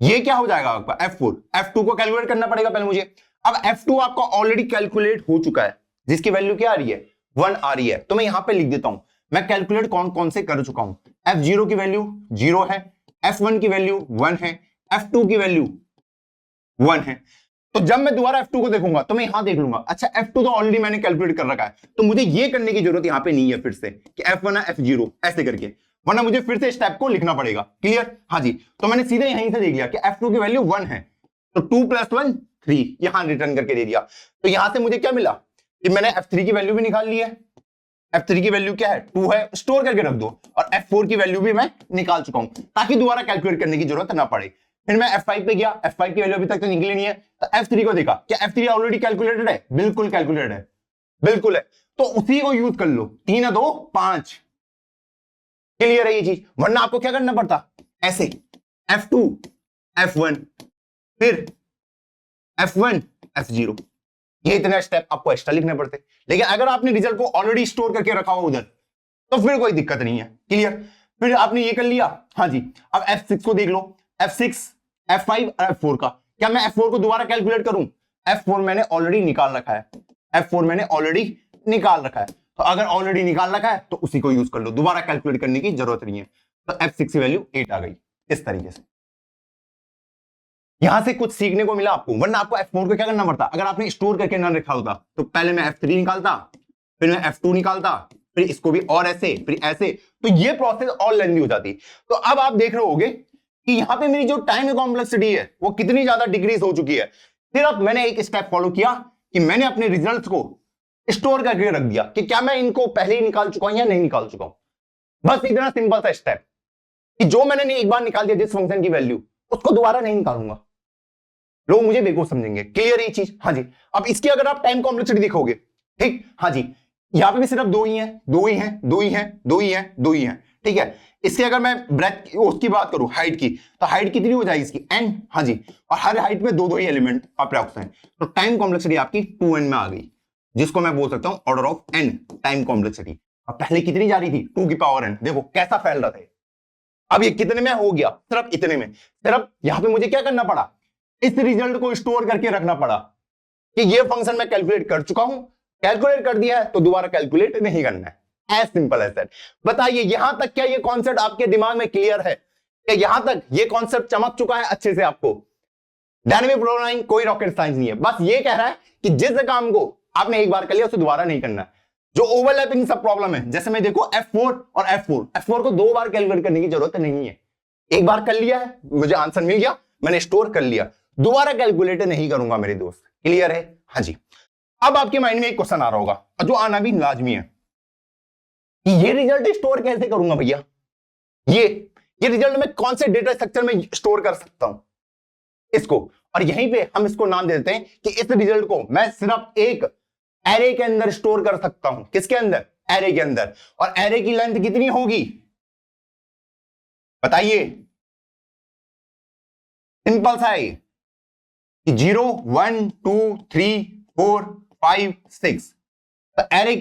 ये क्या हो जाएगा आपका? F4। F2 को कैलकुलेट करना पड़ेगा पहले मुझे। अब F2 आपका ऑलरेडी कैलकुलेट हो चुका है, जिसकी वैल्यू क्या आ रही है? 1 आ रही है, तो मैं यहां पे लिख देता हूं, मैं कैलकुलेट कौन कौन से कर चुका हूं। F0 की वैल्यू 0 है, F1 की वैल्यू 1 है, F2 की वैल्यू 1 है। तो जब मैं दोबारा F2 को देखूंगा तो मैं यहां देख लूंगा, अच्छा F2 तो ऑलरेडी मैंने कैलकुलेट कर रखा है, तो मुझे ये करने की जरूरत यहां पे नहीं है फिर से कि F1 है F0 ऐसे करके, वरना मुझे फिर से स्टेप को लिखना पड़ेगा, क्लियर। हाँ जी, तो मैंने सीधे यहीं से देख लिया कि F2 की वैल्यू 1 है, तो 2 + 1 3 यहां रिटर्न करके दे दिया। तो यहां से मुझे क्या मिला कि मैंने F3 की वैल्यू भी निकाल ली है। F3 की वैल्यू क्या है? 2 है, स्टोर करके रख दो, और F4 की वैल्यू भी मैं निकाल चुका हूं, ताकि दोबारा कैलकुलेट करने की जरूरत ना पड़े। फिर मैं F5 पे गया, F5 की वैल्यू अभी तक तो निकली नहीं है, तो F3 को देखा, क्या F3 ऑलरेडी कैलकुलेटेड है? बिल्कुल कैलकुलेटेड है, बिल्कुल है, तो उसी को यूज कर लो। 3 है 2 5, क्लियर है ये चीज, वरना आपको क्या करना पड़ता? ऐसे F2 F1 फिर F1 F0, ये इतने स्टेप आपको एक्स्ट्रा लिखने पड़ते। लेकिन अगर आपने रिजल्ट को ऑलरेडी स्टोर करके रखा हो उधर, तो फिर कोई दिक्कत नहीं है, क्लियर। फिर आपने ये कर लिया, हाँ जी। अब F6 को देख लो, F6, F5 और F4 का, क्या मैं F4 को दोबारा कैलकुलेट करूं? F4 मैंने ऑलरेडी निकाल रखा है, F4 मैंने ऑलरेडी निकाल रखा है, तो अगर ऑलरेडी निकाल रखा है तो उसी को यूज कर लो, दोबारा कैलकुलेट करने की जरूरत नहीं है। तो F6 की वैल्यू 8 आ गई, इस तरीके से। यहां से कुछ सीखने को मिला आपको, वरना आपको F4 को क्या करना पड़ता? अगर आपने स्टोर करके ना रखा होता तो पहले मैं F3 निकालता, फिर मैं F2 निकालता, फिर इसको भी और ऐसे, फिर ऐसे, तो ये प्रोसेस और लेंथी हो जाती। तो अब आप देख रहे होगे कि यहां पे मेरी जो टाइम कॉम्प्लेक्सिटी है वो कितनी ज्यादा डिक्रीज हो चुकी है। सिर्फ मैंने एक स्टेप फॉलो किया कि मैंने अपने रिजल्ट्स को स्टोर करके रख दिया कि क्या मैं इनको पहले ही निकाल चुका हूं या नहीं निकाल चुका हूं। बस इतना सिंपल सा स्टेप कि जो मैंने एक बार निकाल दिया जिस फंक्शन की वैल्यू, उसको दोबारा नहीं निकालूंगा। लोग मुझे बेवकूफ समझेंगे, क्लियर ये चीज। हाँ जी, अब इसकी अगर आप टाइम कॉम्प्लेक्सिटी देखोगे, ठीक, हाँ जी, यहां पे भी सिर्फ 2 ही हैं, 2 ही हैं, 2 ही हैं, 2 ही हैं, 2 ही हैं, ठीक है। इसकी अगर मैं ब्रेथ उसकी बात करूं, हाइट की, तो हाइट कितनी हो जाएगी इसकी? n, हाँ जी, और हर हाइट में 2 ही एलिमेंट अप्रॉक्स हैं, तो टाइम कॉम्प्लेक्सिटी आपकी 2n में आ गई, जिसको मैं बोल सकता हूं order of n time complexity. अब पहले कितनी जा रही थी? 2 की पावर n, देखो कैसा फैल रहा था। अब ये कितने में हो गया? सिर्फ इतने में। सिर्फ यहां पे मुझे क्या करना पड़ा? इस रिजल्ट को स्टोर करके रखना पड़ा कि ये फंक्शन मैं कैलकुलेट कर चुका हूं, कैलकुलेट कर दिया है तो दोबारा कैलकुलेट नहीं करना है, एज सिंपल एज दैट। बताइए यहां तक क्या ये कॉन्सेप्ट आपके दिमाग में क्लियर है? क्या यहां तक ये कॉन्सेप्ट चमक चुका है अच्छे से आपको? डायनेमिक प्रोग्रामिंग कोई रॉकेट साइंस नहीं है, बस ये कह रहा है कि जिस काम को आपने एक बार कर लिया उसे दोबारा नहीं करना। जो ओवरलैपिंग सब प्रॉब्लम है, जैसे मैं देखो F4 और F4 को 2 बार कैलकुलेट करने की जरूरत नहीं है। एक बार कर लिया है, मुझे आंसर मिल गया, मैंने स्टोर कर लिया, दोबारा कैलकुलेट नहीं करूंगा मेरे दोस्त, क्लियर है? हाँ जी। अब आपके माइंड में एक क्वेश्चन आ रहा होगा और जो आना भी लाजमी है कि ये रिजल्ट स्टोर कैसे करूंगा भैया, ये रिजल्ट मैं कौन से डेटा स्ट्रक्चर में स्टोर कर सकता हूं इसको। और यहीं पे हम इसको नाम देते हैं कि इस रिजल्ट को मैं सिर्फ एक एरे के अंदर स्टोर कर सकता हूं। किसके अंदर? एरे के अंदर। और एरे की लेंथ कितनी होगी बताइए? सिंपल सा है कि 0 1 2 3 4 5 6। तो एरे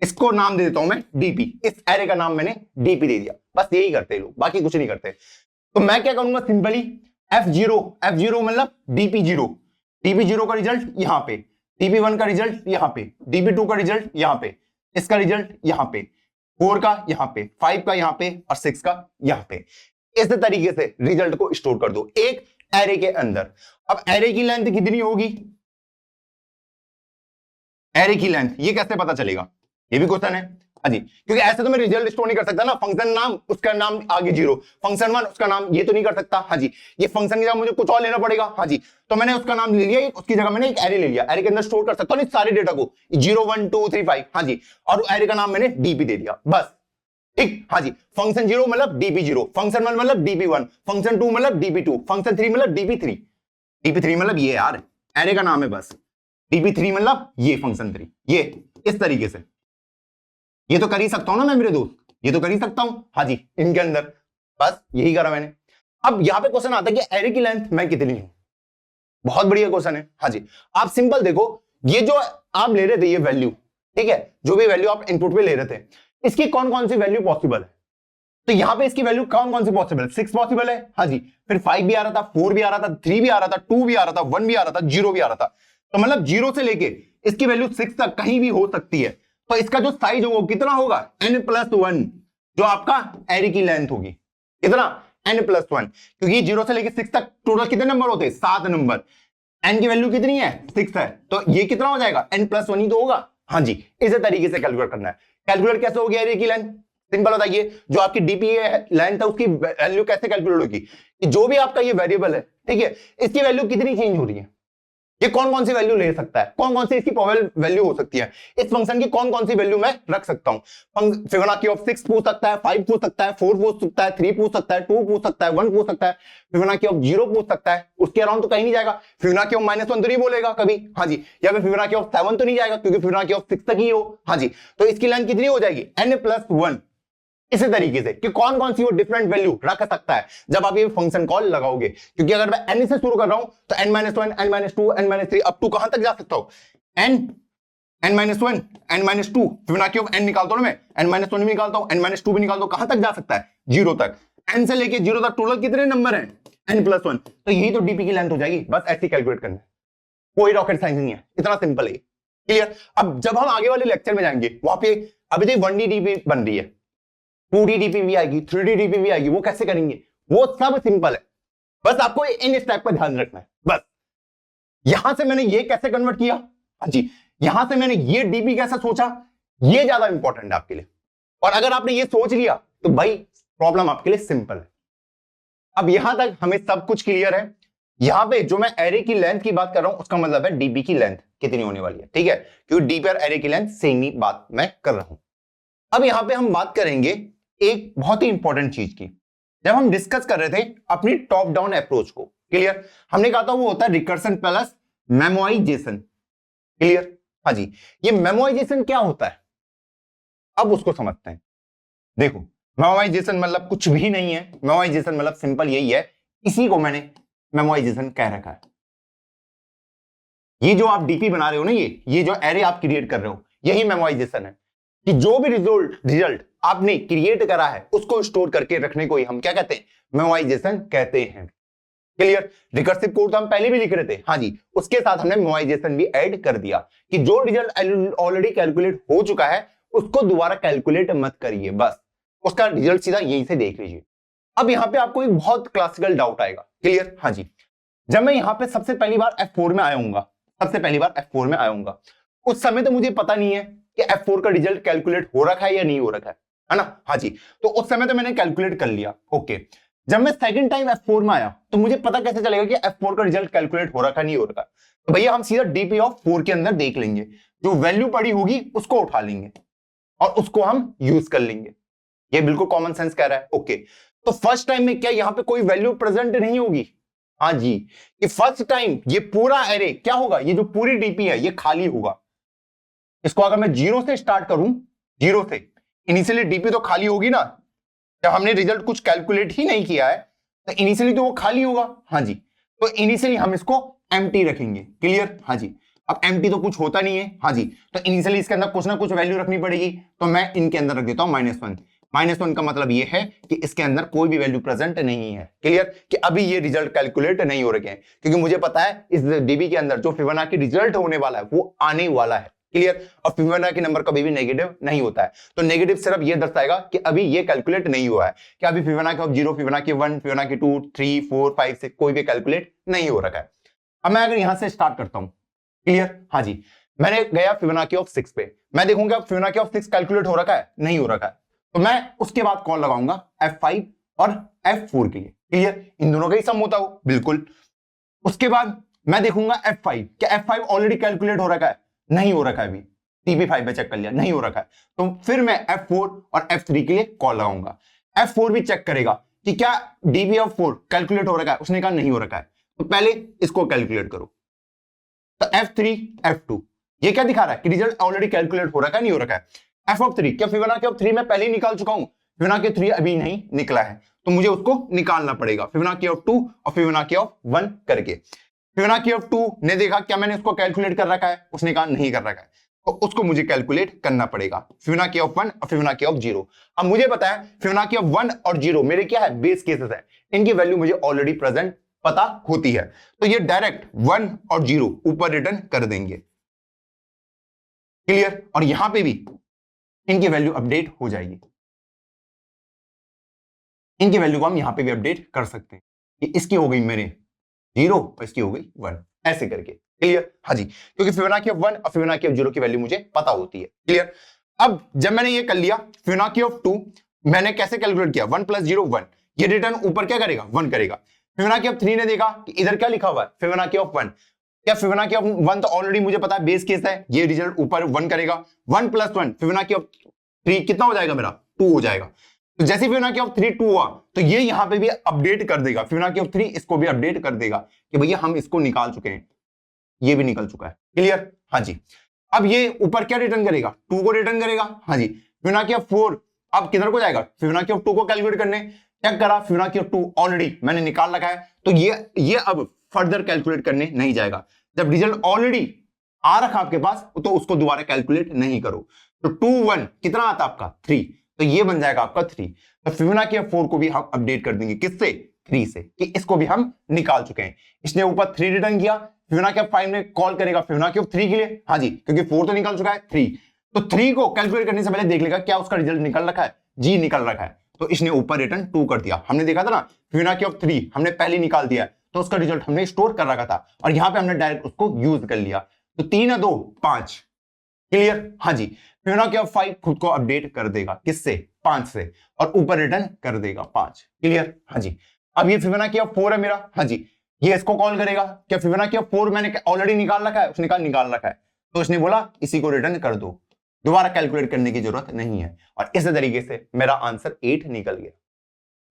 इसको नाम दे देता हूं मैं डीपी। इस एरे का नाम मैंने डीपी दे दिया। बस यही करते हैं लोग, बाकी कुछ नहीं करते। तो मैं क्या करूंगा सिंपली F0 मतलब DP0 का रिजल्ट यहां पे, DP1 का रिजल्ट यहां पे, DP2 का रिजल्ट यहां पे, इसका रिजल्ट यहां पे, 4 का यहां पे, 5 का यहां पे और 6 का यहां पे। इस तरीके से रिजल्ट को स्टोर कर दो एक एरे के अंदर। अब एरे की लेंथ कितनी होगी? एरे की लेंथ ये कैसे पता चलेगा? ये भी क्वेश्चन है। हाँ जी, क्योंकि ऐसे तो मैं रिजल्ट स्टोर नहीं कर सकता ना। फंक्शन नाम उसका नाम आगे 0, फंक्शन 1 उसका नाम, ये तो नहीं कर सकता। हाँ जी, ये फंक्शन की जगह मुझे कुछ और लेना पड़ेगा। हाँ जी, तो मैंने उसका नाम ले लिया, उसकी जगह मैंने एक एरे ले लिया। एरे के अंदर स्टोर कर सकता हूँ सारे डेटा को 0 1 2 3 5। हाँ जी, और एरे का नाम मैंने डीपी दे दिया बस। ठीक। हाँ जी, फंक्शन 0 मतलब DP0, फंक्शन 1 मतलब DP1, फंक्शन 2 मतलब DP2, फंक्शन 3 मतलब DP3। DP3 मतलब ये यार एरे का नाम है बस। DP3 मतलब ये फंक्शन 3। ये इस तरीके से ये तो कर ही सकता हूं ना मैं मेरे दोस्त, ये तो कर ही सकता हूं। हाँ जी, इनके अंदर बस यही करा मैंने। अब यहां पे क्वेश्चन आता है कि एरे की लेंथ मैं कितनी हूं। बहुत बढ़िया क्वेश्चन है। हाँ जी, आप सिंपल देखो, ये जो आप ले रहे थे ये वैल्यू, ठीक है, जो भी वैल्यू आप इनपुट पे ले रहे थे, इसकी कौन कौन सी वैल्यू पॉसिबल है? तो यहां पे इसकी वैल्यू कौन कौन सी पॉसिबल है? 6 पॉसिबल है। हाँ जी, फिर 5 भी आ रहा था, 4 भी आ रहा था, 3 भी आ रहा था, 2 भी आ रहा था, 1 भी आ रहा था, 0 भी आ रहा था। तो मतलब 0 से लेके इसकी वैल्यू 6 तक कहीं भी हो सकती है। तो इसका जो साइज होगा कितना होगा? n+1, जो आपका एरे की लेंथ होगी। कितना? n+1, क्योंकि 0 से लेके 6 तक टोटल कितने नंबर होते हैं? 7 नंबर। n की वैल्यू कितनी है? 6 है। तो ये कितना हो जाएगा? n+1 ही तो होगा। हाँ जी, इसी तरीके से कैलकुलेट करना है। कैलकुलेट कैसे होगी एरे की लेंथ? सिंपल बताइए, जो आपकी डीपी लेंथ है उसकी वैल्यू कैसे कैलकुलेट होगी? कि जो भी आपका ये वेरिएबल है, ठीक है, इसकी वैल्यू कितनी चेंज हो रही है, ये कौन कौन सी वैल्यू ले सकता है, कौन कौन सी इसकी प्रोबेबल वैल्यू हो सकती है, इस फंक्शन की कौन कौन सी वैल्यू मैं रख सकता हूं। फिबोनाची ऑफ 6 पूछ सकता है, 5 पूछ सकता है, 4 पूछ सकता है, 3 पूछ सकता है, 2 पूछ सकता है, 1 पूछ सकता है, फिबोनाची ऑफ 0 पूछ सकता है। उसके अराउंड तो कहीं नहीं जाएगा। फिबोनाची ऑफ -1 तो नहीं बोलेगा कभी। हाँ जी, या फिर फिबोनाची ऑफ 7 तो नहीं जाएगा, क्योंकि फिबोनाची ऑफ 6 तक ही हो। हाँ जी, तो इसकी लेंथ कितनी हो जाएगी? n+1। इसी तरीके से कि कौन कौन सी वो डिफरेंट वैल्यू रख सकता है जब आप ये फंक्शन कॉल लगाओगे। क्योंकि अगर मैं n से शुरू कर रहा हूं तो n-1, n-2, n-3 up to कहां तक जा सकता हूं? n-1, n-2, Fibonacci of n निकालता हूं मैं, n-1 भी निकालता हूं, n-2 भी निकालता हूं, कहां तक जा सकता है? 0 तक। n से लेके 0 तक टोटल कितने नंबर हैं? n+1। तो यही तो डीपी की लेंथ हो जाएगी। बस ऐसे कैलकुलेट करना है, कोई रॉकेट साइंस नहीं है, इतना सिंपल है। क्लियर? अब जब हम आगे वाले लेक्चर में जाएंगे वहां पे अभी तो 1D डीपी बन रही है, 2D डीपी भी आएगी, 3D डीपी भी आएगी, वो कैसे करेंगे? वो सब सिंपल है। बस आपको इन स्टेप पर ध्यान रखना है बस। यहां से मैंने ये कैसे कन्वर्ट किया, हाँ जी, यहां से मैंने ये डीपी कैसे सोचा, ये ज्यादा इंपॉर्टेंट है आपके लिए। और अगर आपने ये सोच लिया तो भाई प्रॉब्लम आपके लिए सिंपल है। अब यहां तक हमें सब कुछ क्लियर है। यहां पे जो मैं एरे की लेंथ की बात कर रहा हूं उसका मतलब है डीपी की लेंथ कितनी होने वाली है, ठीक है, क्योंकि डीपी और एरे की लेंथ सेम ही बात मैं कर रहा हूं। अब यहां पे हम बात करेंगे एक बहुत ही इंपॉर्टेंट चीज की। जब हम डिस्कस कर रहे थे अपनी टॉप डाउन अप्रोच को, क्लियर, हमने कहा था वो होता है रिकर्सन प्लस मेमोइजेशन। क्लियर? हाँ जी, ये मेमोइजेशन क्या होता है अब उसको समझते हैं। देखो, मेमोइजेशन मतलब कुछ भी नहीं है। मेमोइजेशन मतलब सिंपल यही है, इसी को मैंने मेमोइजेशन कह रखा है। ये जो आप डीपी बना रहे हो ना, ये जो एरे आप क्रिएट कर रहे हो, यही मेमोइजेशन है। कि जो भी रिजल्ट आपने क्रिएट करा है उसको स्टोर करके रखने को ही हम क्या कहते हैं? मेमोइजेशन कहते हैं। क्लियर? रिकर्सिव कोड तो हम पहले भी लिख रहे थे, हाँ जी, उसके साथ हमने मेमोइजेशन भी ऐड कर दिया कि जो रिजल्ट ऑलरेडी कैलकुलेट हो चुका है उसको दोबारा कैलकुलेट मत करिए, बस उसका रिजल्ट सीधा यहीं से देख लीजिए। अब यहां पे आपको एक बहुत क्लासिकल डाउट आएगा। क्लियर? हाँ जी, जब मैं यहां पे सबसे पहली बार F4 में आऊंगा, सबसे पहली बार F4 में आऊंगा, उस समय तो मुझे पता नहीं है कि F4 का रिजल्ट कैलकुलेट हो रखा है या नहीं हो रखा है ना। हाँ जी, तो उस समय तो मैंने कैलकुलेट कर लिया, ओके। जब मैं सेकंड टाइम F4 में आया तो मुझे पता कैसे चलेगा कि F4 का रिजल्ट कैलकुलेट हो रखा नहीं हो रखा? तो भैया हम सीधा डीपी ऑफ 4 के अंदर देख लेंगे, जो वैल्यू पड़ी होगी उसको उठा लेंगे और उसको हम यूज कर लेंगे। ये बिल्कुल कॉमन सेंस कह रहा है। ओके, तो फर्स्ट टाइम में क्या यहां पे कोई वैल्यू प्रेजेंट नहीं होगी? हाँ जी, कि फर्स्ट टाइम ये पूरा एरे क्या होगा, ये जो पूरी डीपी है ये खाली होगा। इसको अगर मैं जीरो से स्टार्ट करूं, जीरो से इनिशियली डीपी तो खाली होगी ना, जब हमने रिजल्ट कुछ कैलकुलेट ही नहीं किया है तो इनिशियली तो वो खाली होगा। हाँ जी, तो इनिशियली हम इसको एम्प्टी रखेंगे। क्लियर? हाँ जी, अब एम्प्टी तो कुछ होता नहीं है। हाँ जी, तो इनिशियली इसके अंदर कुछ ना कुछ वैल्यू रखनी पड़ेगी, तो मैं इनके अंदर रख देता हूं -1। -1 का मतलब ये है कि इसके अंदर कोई भी वैल्यू प्रेजेंट नहीं है। क्लियर? कि अभी ये रिजल्ट कैलकुलेट नहीं हो रखे हैं, क्योंकि मुझे पता है इस डीबी के अंदर जो फिबोनाची रिजल्ट होने वाला है वो आने वाला है। क्लियर? और फिबोनाची नंबर कभी भी नेगेटिव नहीं होता है, तो नेगेटिव सिर्फ ये दर्शाएगा कि अभी ये कैलकुलेट नहीं हुआ है, कि अभी फिबोनाची ऑफ 0, फिबोनाची 1, फिबोनाची 2, 3, 4, 5, 6 कोई भी कैलकुलेट नहीं हो रखा है। अब मैं अगर यहां से स्टार्ट करता हूं, क्लियर? हाँ जी, मैंने गया फिबोनाची ऑफ 6 पे, मैं देखूंगा फिबोनाची ऑफ 6 कैलकुलेट हो रखा है, नहीं हो रखा है, तो मैं उसके बाद कॉल लगाऊंगा F5 और F4 के लिए। क्लियर? इन दोनों का ही सम होता हो, बिल्कुल। उसके बाद मैं देखूंगा F5, क्या F5 ऑलरेडी कैलकुलेट हो रखा है? नहीं हो रखा है, अभी TP5 पे चेक कर लिया, नहीं हो रखा है, तो फिर मैं F4 और F3 के लिए कॉल लगाऊंगा। F4 भी चेक करेगा कि क्या DB ऑफ 4 कैलकुलेट हो रखा है, उसने कहा नहीं हो रखा है, तो पहले इसको कैलकुलेट करो। तो F3, F2 ये क्या दिखा रहा है कि रिजल्ट ऑलरेडी कैलकुलेट हो रखा है, नहीं हो रखा है। F ऑफ 3, क्या फिबोनाची ऑफ 3 मैं पहले ही निकाल चुका हूं? फिबोनाची 3 अभी नहीं निकला है, तो मुझे उसको निकालना पड़ेगा फिबोनाची ऑफ 2 और फिबोनाची ऑफ 1 करके। फिबोनाची ऑफ 2 ने देखा क्या मैंने उसको कैलकुलेट कर रखा है, उसने कहा नहीं कर रखा है, तो उसको मुझे कैलकुलेट करना पड़ेगा। फिबोनाची ऑफ 1 और फिबोनाची ऑफ 0। अब मुझे पता है फिबोनाची ऑफ 1 और 0 मेरे क्या है, बेस केसेस है, इनकी वैल्यू मुझे ऑलरेडी प्रेजेंट पता होती है, तो ये डायरेक्ट 1 और 0 ऊपर रिटर्न कर देंगे। क्लियर? और यहां पे भी इनकी वैल्यू अपडेट हो जाएगी, इनकी वैल्यू को हम यहां पे भी अपडेट कर सकते हैं कि इसकी हो गई मेरे 0 और इसकी हो गई 1, ऐसे करके। क्लियर? हाँ जी, क्योंकि फिबोनाची ऑफ 1 और फिबोनाची ऑफ 0 की वैल्यू मुझे पता होती है। क्लियर? अब जब मैंने ये कर लिया, फिबोनाची ऑफ 2 मैंने कैसे कैलकुलेट किया, 1 + 0 1, ये रिटर्न ऊपर क्या करेगा, 1 करेगा। फिबोनाची ऑफ 3 ने देखा कि इधर क्या लिखा हुआ है, फिबोनाची ऑफ 1, क्या फिबोनाची ऑफ 1 तो ऑलरेडी मुझे पता है बेस केस है, ये रिजल्ट ऊपर 1 करेगा। 1 + 1 फिबोनाची ऑफ 3 कितना हो जाएगा मेरा, 2 हो जाएगा। तो जैसे फिबोनाची ऑफ 3 2 हुआ, तो ये यहां पे भी अपडेट कर देगा, फिबोनाची ऑफ 3 इसको भी अपडेट कर देगा कि भैया हम इसको निकाल चुके हैं, ये भी निकल चुका है। क्लियर? हाँ जी, अब ये ऊपर क्या रिटर्न करेगा, 2 को रिटर्न करेगा। हाँ जी, फिबोनाची ऑफ 4 अब किधर को जाएगा, फिबोनाची ऑफ 2 को कैलकुलेट करने। क्या करा, फिबोनाची ऑफ 2 ऑलरेडी मैंने निकाल रखा है, तो ये अब फर्दर कैलकुलेट करने नहीं जाएगा। जब रिजल्ट ऑलरेडी आ रखा आपके पास, तो उसको दोबारा कैलकुलेट नहीं करो। तो 2 1 कितना आता आपका, 3, तो ये बन जाएगा आपका 3। तो फिबोनाची ऑफ 4 को भी हम अपडेट कर देंगे, किससे, 3 से, कि इसको भी हम निकाल चुके हैं। इसने ऊपर 3 रिटर्न किया, फिबोनाची ऑफ 5 ने कॉल करेगा फिबोनाची ऑफ 3 के लिए। हाँ जी, क्योंकि 4 तो निकल चुका है, 3, तो 3 को कैलकुलेट करने से पहले देख लेगा क्या उसका रिजल्ट निकल रखा है, जी निकल रखा है, तो इसने ऊपर रिटर्न 2 कर दिया। हमने देखा था ना, फिबोनाची ऑफ 3 हमने पहले निकाल दिया, तो उसका रिजल्ट हमने स्टोर कर रखा था, और यहां पे हमने डायरेक्ट उसको यूज कर लिया, तो 3 और 2 5। क्लियर? हाँ जी, फिबोनाची ऑफ 5 खुद को अपडेट कर देगा, किससे, 5 से, और ऊपर रिटर्न कर देगा 5। क्लियर? हाँ जी, अब ये फिबोनाची ऑफ 4 है मेरा। हाँ जी, ये इसको कॉल करेगा, क्या फिबोनाची ऑफ 4 मैंने ऑलरेडी निकाल रखा है, उसने कहा निकाल रखा है, तो उसने बोला इसी को रिटर्न कर दो, दोबारा कैलकुलेट करने की जरूरत नहीं है, और इस तरीके से मेरा आंसर 8 निकल गया।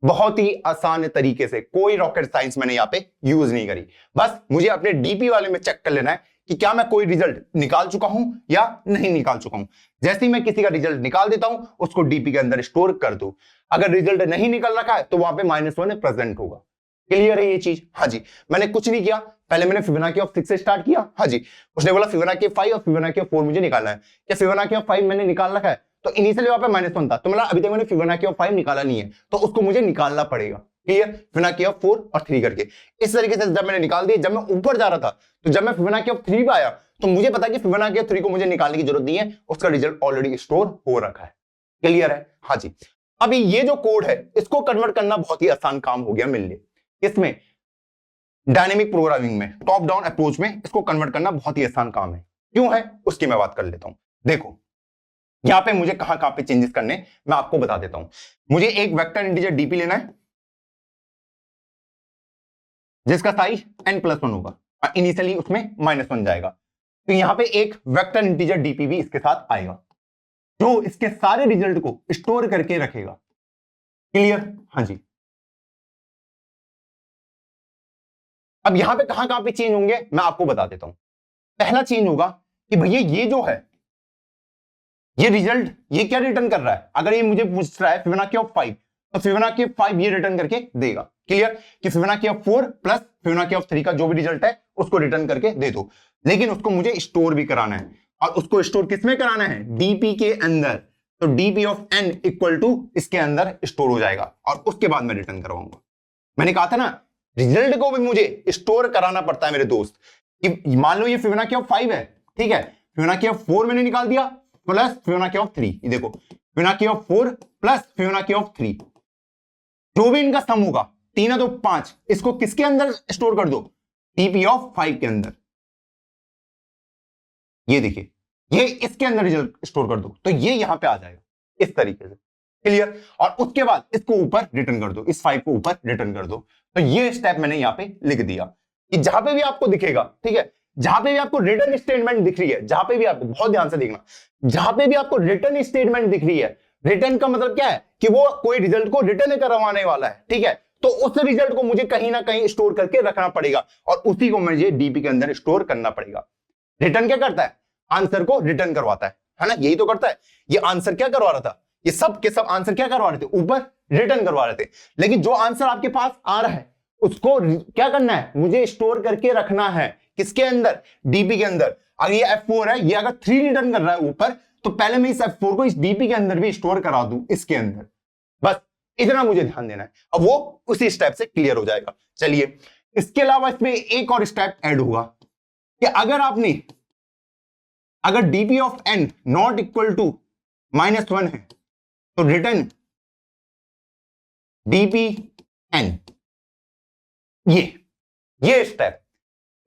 बहुत ही आसान तरीके से, कोई रॉकेट साइंस मैंने यहां पे यूज नहीं करी, बस मुझे अपने डीपी वाले में चेक कर लेना है कि क्या मैं कोई रिजल्ट निकाल चुका हूं या नहीं निकाल चुका हूं। जैसे ही मैं किसी का रिजल्ट निकाल देता हूं, उसको डीपी के अंदर स्टोर कर दो। अगर रिजल्ट नहीं निकल रखा है तो वहां पे -1 प्रेजेंट होगा। क्लियर है ये चीज? हाँ जी, मैंने कुछ नहीं किया, पहले मैंने फिबोनाची ऑफ 6 से स्टार्ट किया। हाँ जी, उसने बोला फिबोनाची ऑफ 5 और फिबोनाची ऑफ 4 मुझे निकालना है। क्या फिबोनाची ऑफ 5 मैंने निकाल रखा है, तो इनिशियली वहां पे -1 था, तो मतलब अभी तक मैंने फिबोनाची ऑफ 5 निकाला नहीं है, तो उसको मुझे निकालना पड़ेगा। क्लियर? फिबोनाची ऑफ 4 और 3 करके इस तरीके से जब मैंने निकाल दिया, जब मैं ऊपर जा रहा था, तो जब मैं फिबोनाची ऑफ 3 पे आया, तो मुझे पता कि फिबोनाची ऑफ 3 को मुझे निकालने की जरूरत नहीं है, उसका रिजल्ट ऑलरेडी स्टोर हो रखा है। क्लियर है? हाँ जी, अभी ये जो कोड है इसको कन्वर्ट करना बहुत ही आसान काम हो गया मेरे लिए। इसमें डायनेमिक प्रोग्रामिंग में, टॉप डाउन अप्रोच में इसको कन्वर्ट करना बहुत ही आसान काम है। क्यों है उसकी मैं बात कर लेता हूं। देखो यहां पे मुझे कहां पे चेंजेस करने मैं आपको बता देता हूं। मुझे एक वेक्टर इंटीजर डीपी लेना है, जिसका साइज n+1 होगा और इनिशियली उसमें -1 जाएगा। तो यहां पे एक वेक्टर इंटीजर डीपी भी इसके साथ आएगा जो इसके सारे रिजल्ट को स्टोर करके रखेगा। क्लियर? हाँ जी। अब यहां पे कहां पे चेंज होंगे मैं आपको बता देता हूं। पहला चेंज होगा कि भैया ये जो है ये रिजल्ट ये क्या रिटर्न कर रहा है। अगर ये मुझे पूछ रहा है फिबोनाची ऑफ 5 तो फिबोनाची ऑफ 5 ये रिटर्न करके देगा। क्लियर? कि Fibonacci of 4 plus Fibonacci of 3 का जो भी रिजल्ट है उसको रिटर्न करके दे दो। लेकिन उसको मुझे स्टोर भी कराना है और उसको स्टोर किसमें कराना है? डीपी के अंदर। तो DP of n equal to इसके अंदर स्टोर हो जाएगा और उसके बाद मैं रिटर्न करवाऊंगा। मैंने कहा था ना रिजल्ट को भी मुझे स्टोर कराना पड़ता है मेरे दोस्त। कि मान लो ये फिबोनाची ऑफ 5 है, ठीक है, फिबोनाची ऑफ 4 मैंने निकाल दिया प्लस फिबोनाची ऑफ 3। ये देखो Fibonacci of 4 plus Fibonacci of 3 जो भी इनका सम होगा 3 है तो 5, इसको किसके अंदर स्टोर कर दो? डीपी ऑफ 5 के अंदर। ये देखिए ये इसके अंदर रिजल्ट स्टोर कर दो तो ये यहां पे आ जाएगा इस तरीके से। क्लियर? और उसके बाद इसको ऊपर रिटर्न कर दो, इस 5 को ऊपर रिटर्न कर दो। तो ये स्टेप मैंने यहां पे लिख दिया कि जहां पे भी आपको दिखेगा, ठीक है, जहां पे भी आपको रिटर्न स्टेटमेंट दिख रही है, जहां पे भी आपको, बहुत ध्यान से देखना, जहां पे भी आपको रिटर्न स्टेटमेंट दिख रही है, रिटर्न का मतलब क्या है कि वो कोई रिजल्ट को रिटर्न करवाने वाला है, ठीक है, तो उस रिजल्ट को मुझे कहीं ना कहीं स्टोर करके रखना पड़ेगा और उसी को मुझे डीपी के अंदर स्टोर करना पड़ेगा। रिटर्न क्या करता है? आंसर को रिटर्न करवाता है ना, यही तो करता है। ये आंसर क्या करवा रहा था? ये सब के सब आंसर क्या करवा रहे थे? ऊपर रिटर्न करवा रहे थे। लेकिन जो आंसर आपके पास आ रहा है उसको क्या करना है? मुझे स्टोर करके रखना है। किसके अंदर? डीपी के अंदर। अगर ये F4 है, ये अगर 3 रिटर्न कर रहा है ऊपर, तो पहले मैं इस F4 को इस डीपी के अंदर भी स्टोर करा दूं इसके अंदर। बस इतना मुझे ध्यान देना है। अब वो उसी स्टेप से क्लियर हो जाएगा। चलिए, इसके अलावा इसमें एक और स्टेप ऐड होगा कि अगर DP of n not equal to -1 है तो रिटर्न डीपी n। ये स्टेप,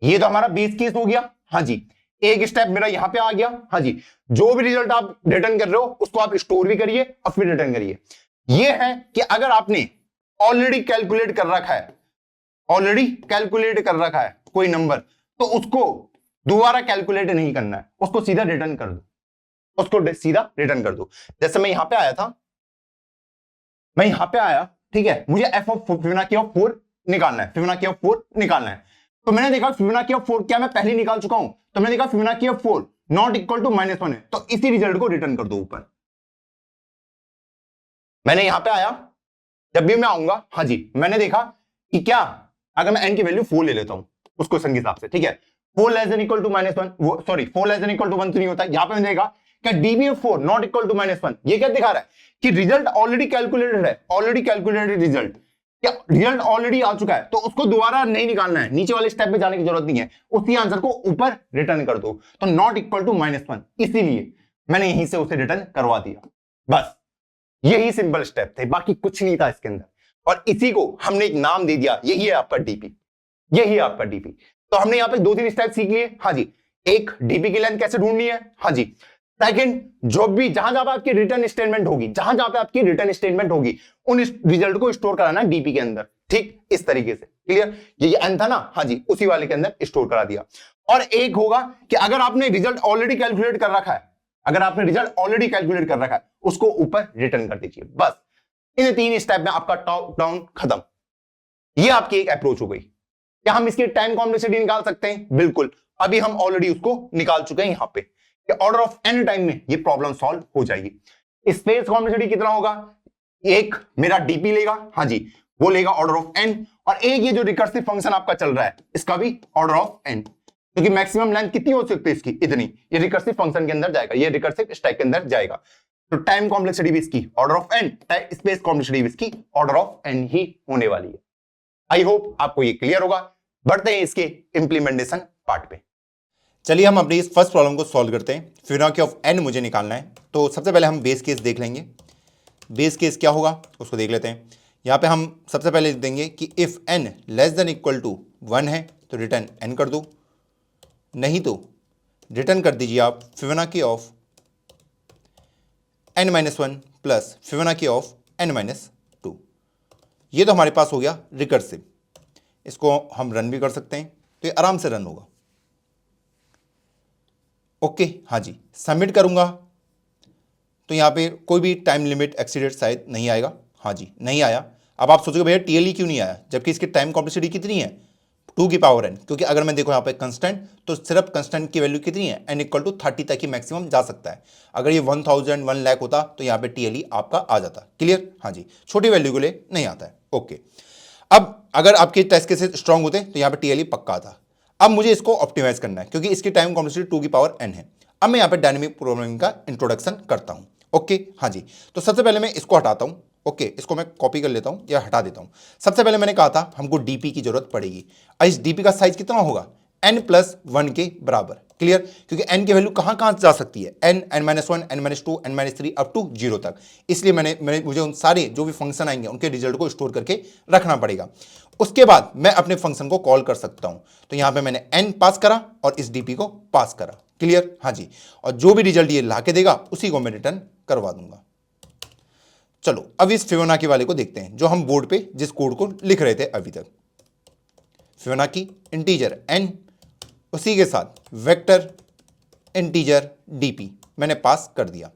ये तो हमारा बेस केस हो गया। हाँ जी, एक स्टेप मेरा यहां पे आ गया। हाँ जी, जो भी रिजल्ट आप रिटर्न कर रहे हो उसको आप स्टोर भी करिए और फिर रिटर्न करिए। ये है कि अगर आपने ऑलरेडी कैलकुलेट कर रखा है कोई नंबर, तो उसको दोबारा कैलकुलेट नहीं करना है, उसको सीधा रिटर्न कर दो। जैसे मैं यहां पे आया, ठीक है, मुझे फिबोनाची ऑफ 4 निकालना है। तो मैंने देखा फिबोनाची ऑफ 4 क्या मैं पहले निकाल चुका हूं, तो मैंने देखा Fibonacci of 4 not equal to -1 है, तो इसी रिजल्ट को रिटर्न कर दो ऊपर। मैंने यहां पे आया, जब भी मैं आऊंगा, हाँ जी, मैंने देखा कि क्या अगर मैं n की वैल्यू 4 ले लेता हूं उस क्वेश्चन के हिसाब से, ठीक है, 4 less than equal to -1, sorry 4 less than equal to 1 तो नहीं होता। यहां पे मैंने देखा क्या DB of 4 not equal to -1, ये क्या दिखा रहा है कि रिजल्ट ऑलरेडी कैलकुलेटेड है, रिजल्ट क्या रिजल्ट ऑलरेडी आ चुका है, तो उसको दोबारा नहीं निकालना है, नीचे वाले स्टेप पे जाने की जरूरत नहीं है, उसी आंसर को ऊपर रिटर्न कर दो। तो नॉट इक्वल टू -1, इसीलिए मैंने यहीं से उसे रिटर्न करवा दिया। बस यही सिंपल स्टेप थे, बाकी कुछ नहीं था इसके अंदर, और इसी को हमने एक नाम दे दिया, यही है आपका डीपी। तो हमने यहां पे 2-3 स्टेप सीख लिए। हाँ जी, एक डीपी की लेंथ कैसे ढूंढनी है, हाँ जी, सेकंड जो भी जहां पे आपकी रिटर्न स्टेटमेंट होगी उन रिजल्ट को स्टोर कराना है डीपी के अंदर, ठीक, इस तरीके से। क्लियर? ये n था ना, हाँ जी, उसी वाले के अंदर स्टोर करा दिया। और एक होगा कि अगर आपने रिजल्ट ऑलरेडी कैलकुलेट कर रखा है, उसको ऊपर रिटर्न कर दीजिए। बस इन 3 स्टेप में आपका टॉप डाउन खत्म। ये आपकी एक अप्रोच हो गई। क्या हम इसकी टाइम कॉम्प्लेक्सिटी निकाल सकते हैं? बिल्कुल, अभी हम ऑलरेडी उसको निकाल चुके हैं यहां पे कि ऑर्डर ऑफ n टाइम में ये प्रॉब्लम सॉल्व हो जाएगी। स्पेस कॉम्प्लेक्सिटी कितना होगा? एक मेरा डीपी लेगा, हाँ जी, वो लेगा ऑर्डर ऑफ n, और एक ये जो रिकर्सिव फंक्शन आपका चल रहा है इसका भी ऑर्डर ऑफ n, क्योंकि मैक्सिमम लेंथ कितनी हो सकती है इसकी? इतनी। ये रिकर्सिव फंक्शन के अंदर जाएगा, ये रिकर्सिव स्टैक के अंदर जाएगा। तो टाइम कॉम्प्लेक्सिटी भी इसकी order of n, space complexity भी इसकी ऑर्डर ऑफ n ही होने वाली है। आई होप आपको ये क्लियर होगा। बढ़ते हैं इसके इंप्लीमेंटेशन पार्ट पे। चलिए हम अपनी इस फर्स्ट प्रॉब्लम को सॉल्व करते हैं। फिबोनाची ऑफ n मुझे निकालना है, तो सबसे पहले हम बेस केस देख लेंगे। बेस केस क्या होगा उसको देख लेते हैं। यहाँ पे हम सबसे पहले लिख देंगे कि if n less than equal to 1 है तो रिटर्न n कर दो, नहीं तो रिटर्न कर दीजिए आप Fibonacci of n-1 plus Fibonacci of n-2। ये तो हमारे पास हो गया रिकर्सिव। इसको हम रन भी कर सकते हैं, तो ये आराम से रन होगा। ओके, हाँ जी, सबमिट करूंगा तो यहाँ पे कोई भी टाइम लिमिट एक्सीडेड शायद नहीं आएगा। हाँ जी, नहीं आया। अब आप सोचोगे भैया टीएलई क्यों नहीं आया, जबकि इसकी टाइम कॉम्प्लेक्सिटी कितनी है, 2 की पावर n, क्योंकि अगर मैं देखो यहाँ पे कंस्टेंट, तो सिर्फ कंस्टेंट की वैल्यू कितनी है, n इक्वल टू 30 तक ही मैक्सिमम जा सकता है। अगर ये 1000 1 लाख होता तो यहाँ पे टीएलई आपका आ जाता। क्लियर, हाँ जी, छोटी वैल्यू के लिए नहीं आता है। ओके, अब अगर आपके टेस्ट केसेस स्ट्रांग होते तो यहाँ पे टीएलई पक्का था। अब मुझे इसको ऑप्टिमाइज करना है, क्योंकि इसकी टाइम कॉम्प्लेक्सिटी 2 की पावर n है। अब मैं यहाँ पे डायनेमिक प्रोग्रामिंग का इंट्रोडक्शन करता हूँ। ओके, हाँ जी, तो सबसे पहले मैं इसको हटाता हूँ। ओके, इसको मैं कॉपी कर लेता हूँ या हटा देता हूँ। सबसे पहले मैंने कहा था हमको डीपी की जरूरत पड़ेगी, और इस डीपी का साइज कितना होगा, n+1 के बराबर। क्लियर, क्योंकि n की वैल्यू कहाँ कहाँ जा सकती है, n, n-1, n-2, n-3 up to 0 तक। इसलिए मुझे उन सारे जो भी फंक्शन आएंगे उनके रिजल्ट को स्टोर करके रखना पड़ेगा। उसके बाद मैं अपने फंक्शन को कॉल कर सकता हूं। तो यहां पे मैंने n पास करा और इस डीपी को पास करा। क्लियर, हाँ जी, और जो भी रिजल्ट ये ला के देगा उसी को मैं रिटर्न करवा दूंगा। चलो अब इस फिबोनाची वाले को देखते हैं, जो हम बोर्ड पे जिस कोड को लिख रहे थे अभी तक। फिबोनाची इंटीजर n, उसी के साथ वेक्टर इंटीजर डीपी मैंने पास कर दिया,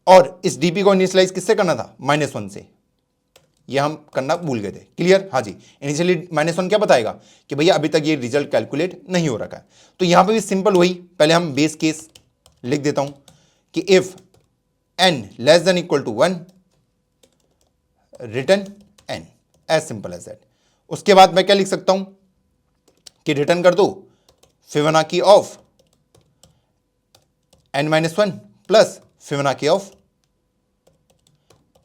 और इस डीपी को इनिशियलाइज किससे करना था, -1 से। ये हम करना भूल गए थे। क्लियर, हाँ जी, इनिशियली -1 क्या बताएगा कि भैया अभी तक ये रिजल्ट कैलकुलेट नहीं हो रखा है। तो यहां पे भी सिंपल वही, पहले हम बेस केस लिख देता हूं कि if n < 1 return n, as simple as that. उसके बाद मैं क्या लिख सकता हूं कि रिटर्न कर दो Fibonacci of n-1 plus Fibonacci of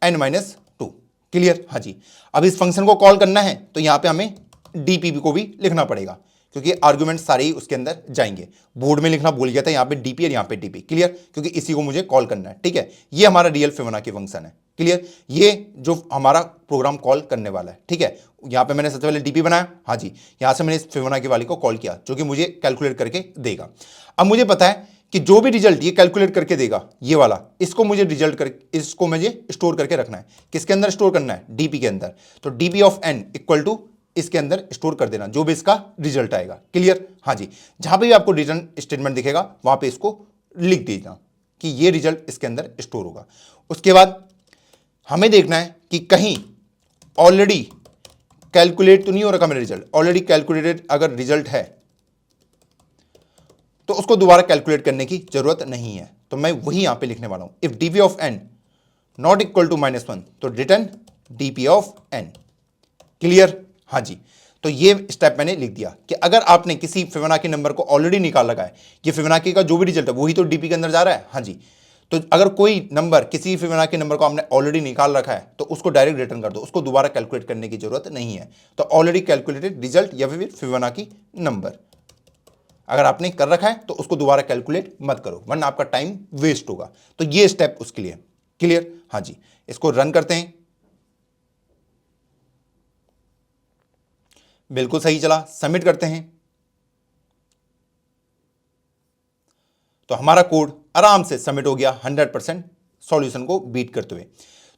n-2। Clear, हाँ जी, अब इस फंक्शन को कॉल करना है तो यहां पे हमें डीपीपी को भी लिखना पड़ेगा, क्योंकि आर्गुमेंट सारे ही उसके अंदर जाएंगे। बोर्ड में लिखना भूल गया था, यहां पे डीपी और यहां पे डीपी। क्लियर, क्योंकि इसी को मुझे कॉल करना है। ठीक है, ये हमारा रियल फिबोनाची फंक्शन है। क्लियर, ये जो हमारा प्रोग्राम कॉल करने वाला है। ठीक है, यहां पे मैंने सबसे पहले डीपी बनाया, हाँ जी, यहां से मैंने इस फिबोनाची वाले को कॉल किया, जो कि मुझे कैलकुलेट करके देगा। अब मुझे पता है कि जो भी रिजल्ट ये कैलकुलेट करके देगा, ये वाला, इसको मुझे रिजल्ट कर, इसको मुझे स्टोर करके रखना है। किसके अंदर स्टोर करना है, डीपी के अंदर। तो DP of n equal to इसके अंदर स्टोर कर देना जो भी इसका रिजल्ट आएगा। क्लियर, हाँ जी, जहां पे भी आपको रिटर्न स्टेटमेंट दिखेगा वहां पे इसको लिख दीजिए कि ये रिजल्ट इसके अंदर स्टोर होगा। उसके बाद हमें देखना है कि कहीं ऑलरेडी कैलकुलेट तो नहीं हो रखा मेरा रिजल्ट। ऑलरेडी कैलकुलेटेड अगर रिजल्ट है तो उसको दोबारा कैलकुलेट करने की जरूरत नहीं है। तो मैं वही यहां पे लिखने वाला हूं, if DP of n not equal to -1 तो return DP of n। Clear, हाँ जी, तो ये स्टेप मैंने लिख दिया कि अगर आपने किसी फिबोनाची नंबर को ऑलरेडी निकाल रखा है, ये फिबोनाची का जो भी रिजल्ट है वही तो डीपी के अंदर जा रहा है। हाँ जी, तो अगर कोई नंबर, किसी फिबोनाची नंबर को आपने ऑलरेडी निकाल रखा है तो उसको डायरेक्ट रिटर्न कर दो, उसको दोबारा कैलकुलेट करने की जरूरत नहीं है। तो ऑलरेडी कैलकुलेटेड रिजल्ट या फिर फिबोनाची नंबर अगर आपने कर रखा है तो उसको दोबारा कैलकुलेट मत करो, वरना आपका टाइम वेस्ट होगा। तो ये स्टेप उसके लिए। क्लियर, हाँ जी, इसको रन करते हैं। बिल्कुल सही चला, सबमिट करते हैं। तो हमारा कोड आराम से सबमिट हो गया 100% सॉल्यूशन को बीट करते हुए।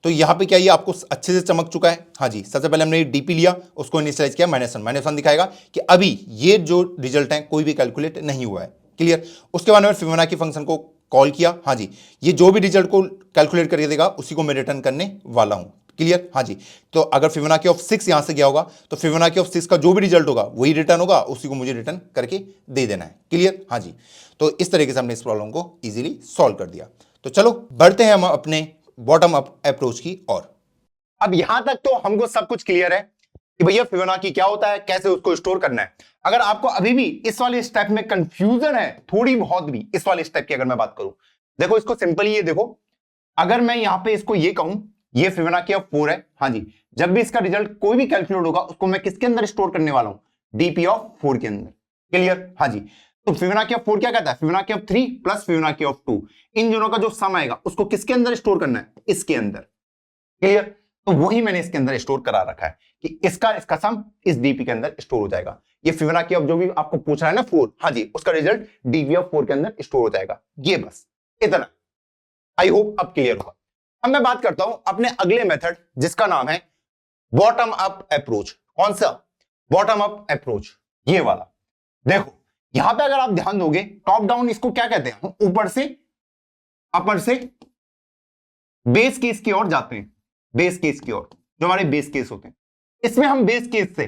तो यहां पे क्या ये आपको अच्छे से चमक चुका है। हाँ जी, सबसे पहले हमने डीपी लिया, उसको इनिशियलाइज किया -1 दिखाएगा कि अभी ये जो रिजल्ट है कोई भी कैलकुलेट नहीं हुआ है। क्लियर, उसके बाद मैंने फिबोनाची फंक्शन को कॉल किया। हाँ जी, ये जो भी रिजल्ट को कैलकुलेट करके देगा उसी को मैं रिटर्न करने वाला हूं। क्लियर, हाँ जी, तो अगर फिबोनाची ऑफ 6 यहां से गया होगा तो फिबोनाची ऑफ 6 का जो भी रिजल्ट होगा वही रिटर्न होगा, उसी को मुझे रिटर्न करके दे देना है। क्लियर, हाँ जी, तो इस तरीके से हमने इस प्रॉब्लम को इजीली सॉल्व कर दिया। तो चलो बढ़ते हैं हम अपने बॉटम अप अप्रोच की ओर। अब यहां तक तो हमको सब कुछ क्लियर है कि भैया फिबोनाची क्या होता है, कैसे उसको स्टोर करना है। अगर आपको अभी भी इस वाले स्टेप में कंफ्यूजन है, थोड़ी बहुत भी इस वाले स्टेप की अगर मैं बात करूं, देखो इसको सिंपली ये देखो, अगर मैं यहां पे इसको ये कहूं ये फिबोनाची ऑफ 4 है। हाँ जी, जब भी इसका रिजल्ट कोई भी कैलकुलेट होगा उसको मैं किसके अंदर स्टोर करने वाला हूं, डीपी ऑफ 4 के अंदर। क्लियर, हाँ जी, तो फिबोनाची ऑफ 4 क्या कहता है, Fibonacci of 3 plus Fibonacci of 2, इन दोनों का जो सम आएगा उसको किसके अंदर स्टोर करना है, इसके अंदर। क्लियर, तो वही मैंने इसके अंदर स्टोर करा रखा है कि इसका सम इस डीपी के अंदर स्टोर हो जाएगा। ये फिबोनाची ऑफ जो भी आपको पूछ रहा है ना 4, हाँ जी, उसका रिजल्ट डीपी ऑफ 4 के अंदर स्टोर हो जाएगा। ये बस इतना, आई होप अब क्लियर होगा। अब मैं बात करता हूं अपने अगले मेथड जिसका नाम है बॉटम अप अप्रोच। कौन सा, बॉटम अप अप्रोच, ये वाला। देखो यहां पे अगर आप ध्यान दोगे, टॉप डाउन इसको क्या कहते हैं, ऊपर से अपर से बेस केस की ओर जाते हैं, बेस केस की ओर, जो हमारे बेस केस होते हैं। इसमें हम बेस केस से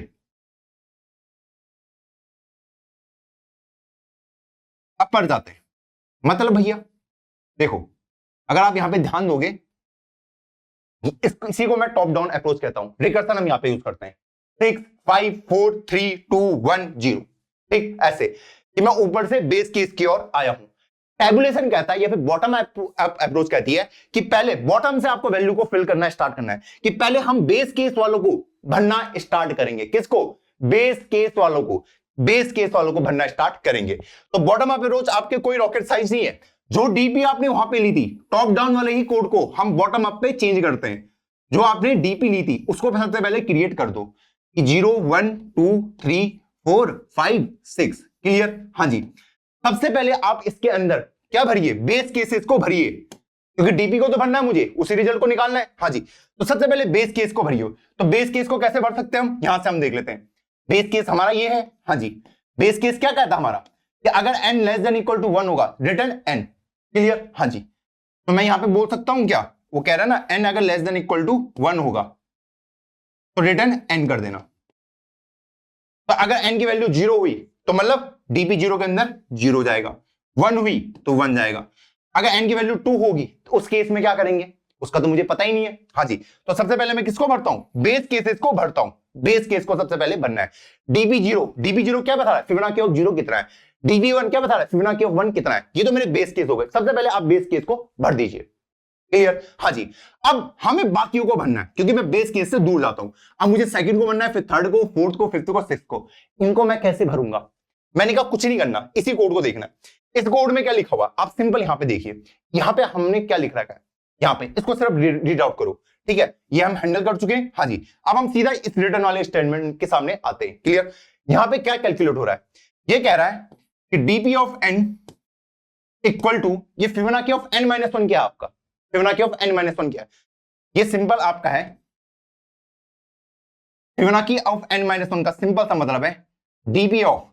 अपर जाते हैं। मतलब भैया देखो, अगर आप यहां पे ध्यान दोगे, इसी को मैं टॉप डाउन अप्रोच कहता हूं। रिकर्सन हम यहां पे यूज करते हैं 6 5 4 3 2 1 0, ठीक, ऐसे कि मैं ऊपर से बेस केस की ओर आया हूं। टैबुलेशन कहता है या फिर बॉटम अप्रोच कहती है कि पहले बॉटम से आपको वैल्यू को फिल करना स्टार्ट करना है, कि पहले हम बेस केस वालों को भरना स्टार्ट करेंगे। किसको? बेस केस वालों को, बेस केस वालों को भरना स्टार्ट करेंगे। तो बॉटम अप्रोच आपके कोई रॉकेट साइंस नहीं है। जो डीपी आपने वहां पे ली थी, टॉप डाउन वाले ही कोड को हम बॉटम अप पे चेंज करते हैं। जो आपने डीपी ली थी उसको सबसे पहले क्रिएट कर दो कि 0 1 2 3 4 5 6, क्लियर? हाँ जी। सबसे पहले आप इसके अंदर क्या भरिए? बेस केसेस को भरिए, क्योंकि डीपी को तो भरना है मुझे, उसी रिजल्ट को निकालना है। हाँ जी, तो सबसे पहले बेस केस को भरिए। तो बेस केस को कैसे भर सकते हैं हम, यहां से हम देख लेते हैं। बेस केस हमारा ये है। हाँ जी, बेस केस क्या कहता है हमारा कि अगर n less than equal to 1 होगा, रिटर्न n, क्लियर? हाँ जी, तो मैं यहां पे बोल सकता हूं क्या, वो कह रहा है ना n अगर लेस देन इक्वल टू 1 होगा तो रिटर्न n कर देना। तो अगर n की वैल्यू 0 हुई तो मतलब डीपी 0 के अंदर 0 जाएगा, 1 हुई तो 1 जाएगा। अगर n की वैल्यू 2 होगी तो उस केस में क्या करेंगे, उसका तो मुझे पता ही नहीं है। हाँ जी, तो सबसे पहले मैं किसको भरता हूं? बेस केसेस को भरता हूं। बेस केस को सबसे पहले भरना है। डीपी 0 क्या बता रहा है, फिबोनाची ऑफ 0 कितना है। डीबी 1 क्या बता रहा है, फिबोनाची ऑफ 1 कितना है। ये तो मेरे बेस केस हो गए। सबसे पहले आप बेस केस को भर दीजिए, क्लियर? हाँ जी, अब हमें बाकियों को भरना है, क्योंकि मैं बेस केस से दूर जाता हूं। अब मुझे सेकंड को भरना है, फिर थर्ड को, फोर्थ को, फिफ्थ को, सिक्स्थ को। इनको मैं कैसे भरूंगा? मैंने कहा कुछ नहीं करना, इसी कोड को देखना है। इस कोड में क्या लिखा हुआ आप सिंपल यहां पे देखिए। यहां पे हमने क्या लिख रखा है, यहां पे इसको सिर्फ रीड आउट करो, ठीक है? ये हम हैंडल कर चुके हैं। हाँ जी, अब हम सीधा इस रिटर्न वाले स्टेटमेंट के सामने आते हैं, क्लियर? यहां पे क्या कैलकुलेट हो रहा है, ये कह रहा है कि DP of n equal to, ये फिबोनाची ऑफ n माइनस 1 क्या है आपका, फिबोनाची ऑफ n माइनस 1 क्या है? ये सिंपल आपका है, फिबोनाची ऑफ n माइनस 1 का सिंपल सा मतलब है डीपी ऑफ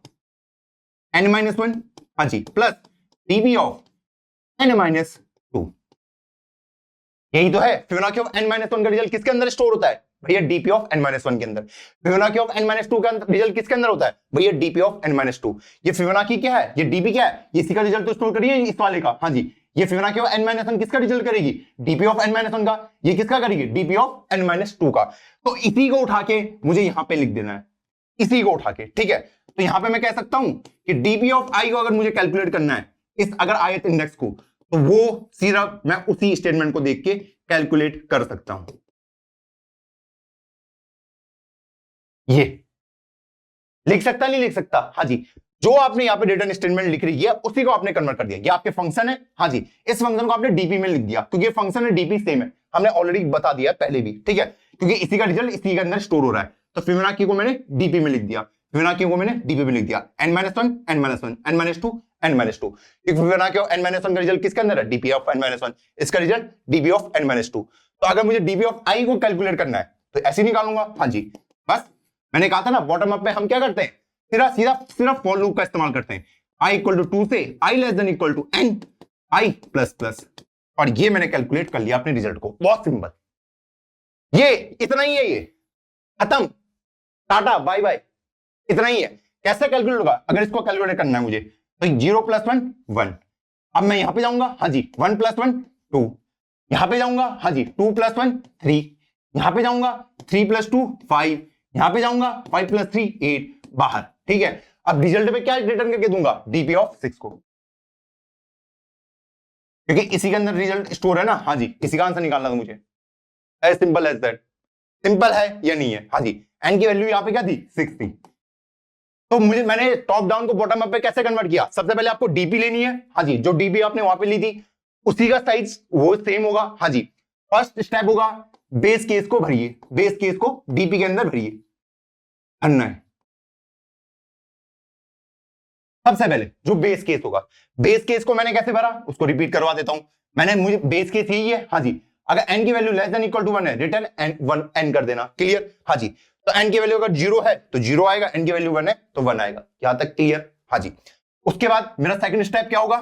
n माइनस 1, हाँ जी, plus DP of n minus 2। यही तो है। फिबोनाची ऑफ n माइनस 1 का रिजल्ट किसके अंदर स्टोर होता है भैया? डीपी ऑफ n माइनस 1 के अंदर। फिबोनाची ऑफ n माइनस 2 का रिजल्ट किसके अंदर होता है भैया? DP of n minus 2। ये फिबोनाची क्या है, ये डीपी क्या है, इसी का रिजल्ट तो स्टोर करिए इस वाले का। हाँ जी, ये फिबोनाची ऑफ n माइनस 1 किसका रिजल्ट करेगी? डीपी ऑफ n माइनस 1 का। ये किसका करेगी? डीपी ऑफ n माइनस 2 का। तो इसी को उठा के मुझे यहां पे लिख देना है, इसी को उठा के, ठीक है? तो यहां पे मैं कह सकता हूं कि डीपी ऑफ आई को अगर मुझे कैलकुलेट करना है, इस अगर आयत इंडेक्स को, तो वो सीधा मैं उसी स्टेटमेंट को देख के कैलकुलेट कर सकता हूं। ये लिख सकता नहीं लिख सकता? हाँ जी, जो आपने यहां पे रिटर्न स्टेटमेंट लिख रही है उसी को आपने कन्वर्ट कर दिया। ये आपके फंक्शन है। हाँ जी, इस फंक्शन को आपने डीपी में लिख दिया, क्योंकि फंक्शन है डीपी सेम है, हमने ऑलरेडी बता दिया पहले भी, ठीक है? क्योंकि इसी का रिजल्ट इसी के अंदर स्टोर हो रहा है। तो फिबोनाची को मैंने डीपी में लिख दिया, फिबोनाची को मैंने डीपी में लिख दिया, n minus 1 n minus 1 n minus 2 n minus 2। Fibonacci of n minus 1 का रिजल्ट किसके अंदर है? DP of n minus 1। इसका result DP of n minus 2। तो अगर मुझे डीपी ऑफ आई को कैलकुलेट करना है तो ऐसे निकालूंगा। हाँ जी, बस मैंने कहा था ना, बॉटम अप में हम क्या करते हैं, सीधा सीधा सिर्फ फॉर लूप का इस्तेमाल करते हैं। i इक्वल टू 2 से i less than equal to n, i plus plus, और ये मैंने कैलकुलेट कर लिया अपने रिजल्ट को। बहुत सिंपल, ये इतना ही है, ये खत्म, टाटा बाय बाय, इतना ही है। कैसे कैलकुलेट होगा? अगर इसको कैलकुलेट करना है मुझे तो 0 प्लस 1 1। अब मैं यहां पे जाऊंगा, हाँ जी, 1 प्लस 1 2, यहां पे जाऊंगा, हाँ जी, 2 प्लस 1 3, यहां पे जाऊंगा 3 प्लस 2 5, यहां पे जाऊंगा 5 प्लस 3 8, बाहर, ठीक है? अब रिजल्ट पे क्या रिटर्न करके दूंगा? डीपी ऑफ 6 को, क्योंकि इसी के अंदर रिजल्ट स्टोर है ना। हाँ जी, इसी का आंसर निकालना था मुझे, as simple as that. Simple है या नहीं है? हाँ जी, एन की वैल्यू यहां पे क्या थी? 6 थी। तो मैंने टॉप डाउन को बॉटम अप पे कैसे कन्वर्ट किया? सबसे पहले आपको डीपी लेनी है। हाँ जी, जो डीपी आपने वहां पे ली थी उसी का साइज वो सेम होगा। हाँ जी, फर्स्ट स्टेप होगा बेस केस को भरिए, बेस केस को डीपी के अंदर भरिए, भरना है। सबसे पहले जो बेस केस होगा, बेस केस को मैंने कैसे भरा उसको रिपीट करवा देता हूं। मुझे बेस केस यही है। हाँ जी, अगर n की value less than equal to 1 है, रिटर्न n 1 n कर देना, क्लियर? हाँ जी, तो n की वैल्यू अगर 0 है तो 0 आएगा, n की वैल्यू 1 है तो 1 आएगा। यहां तक क्लियर? हाँ जी। उसके बाद मेरा सेकंड स्टेप क्या होगा?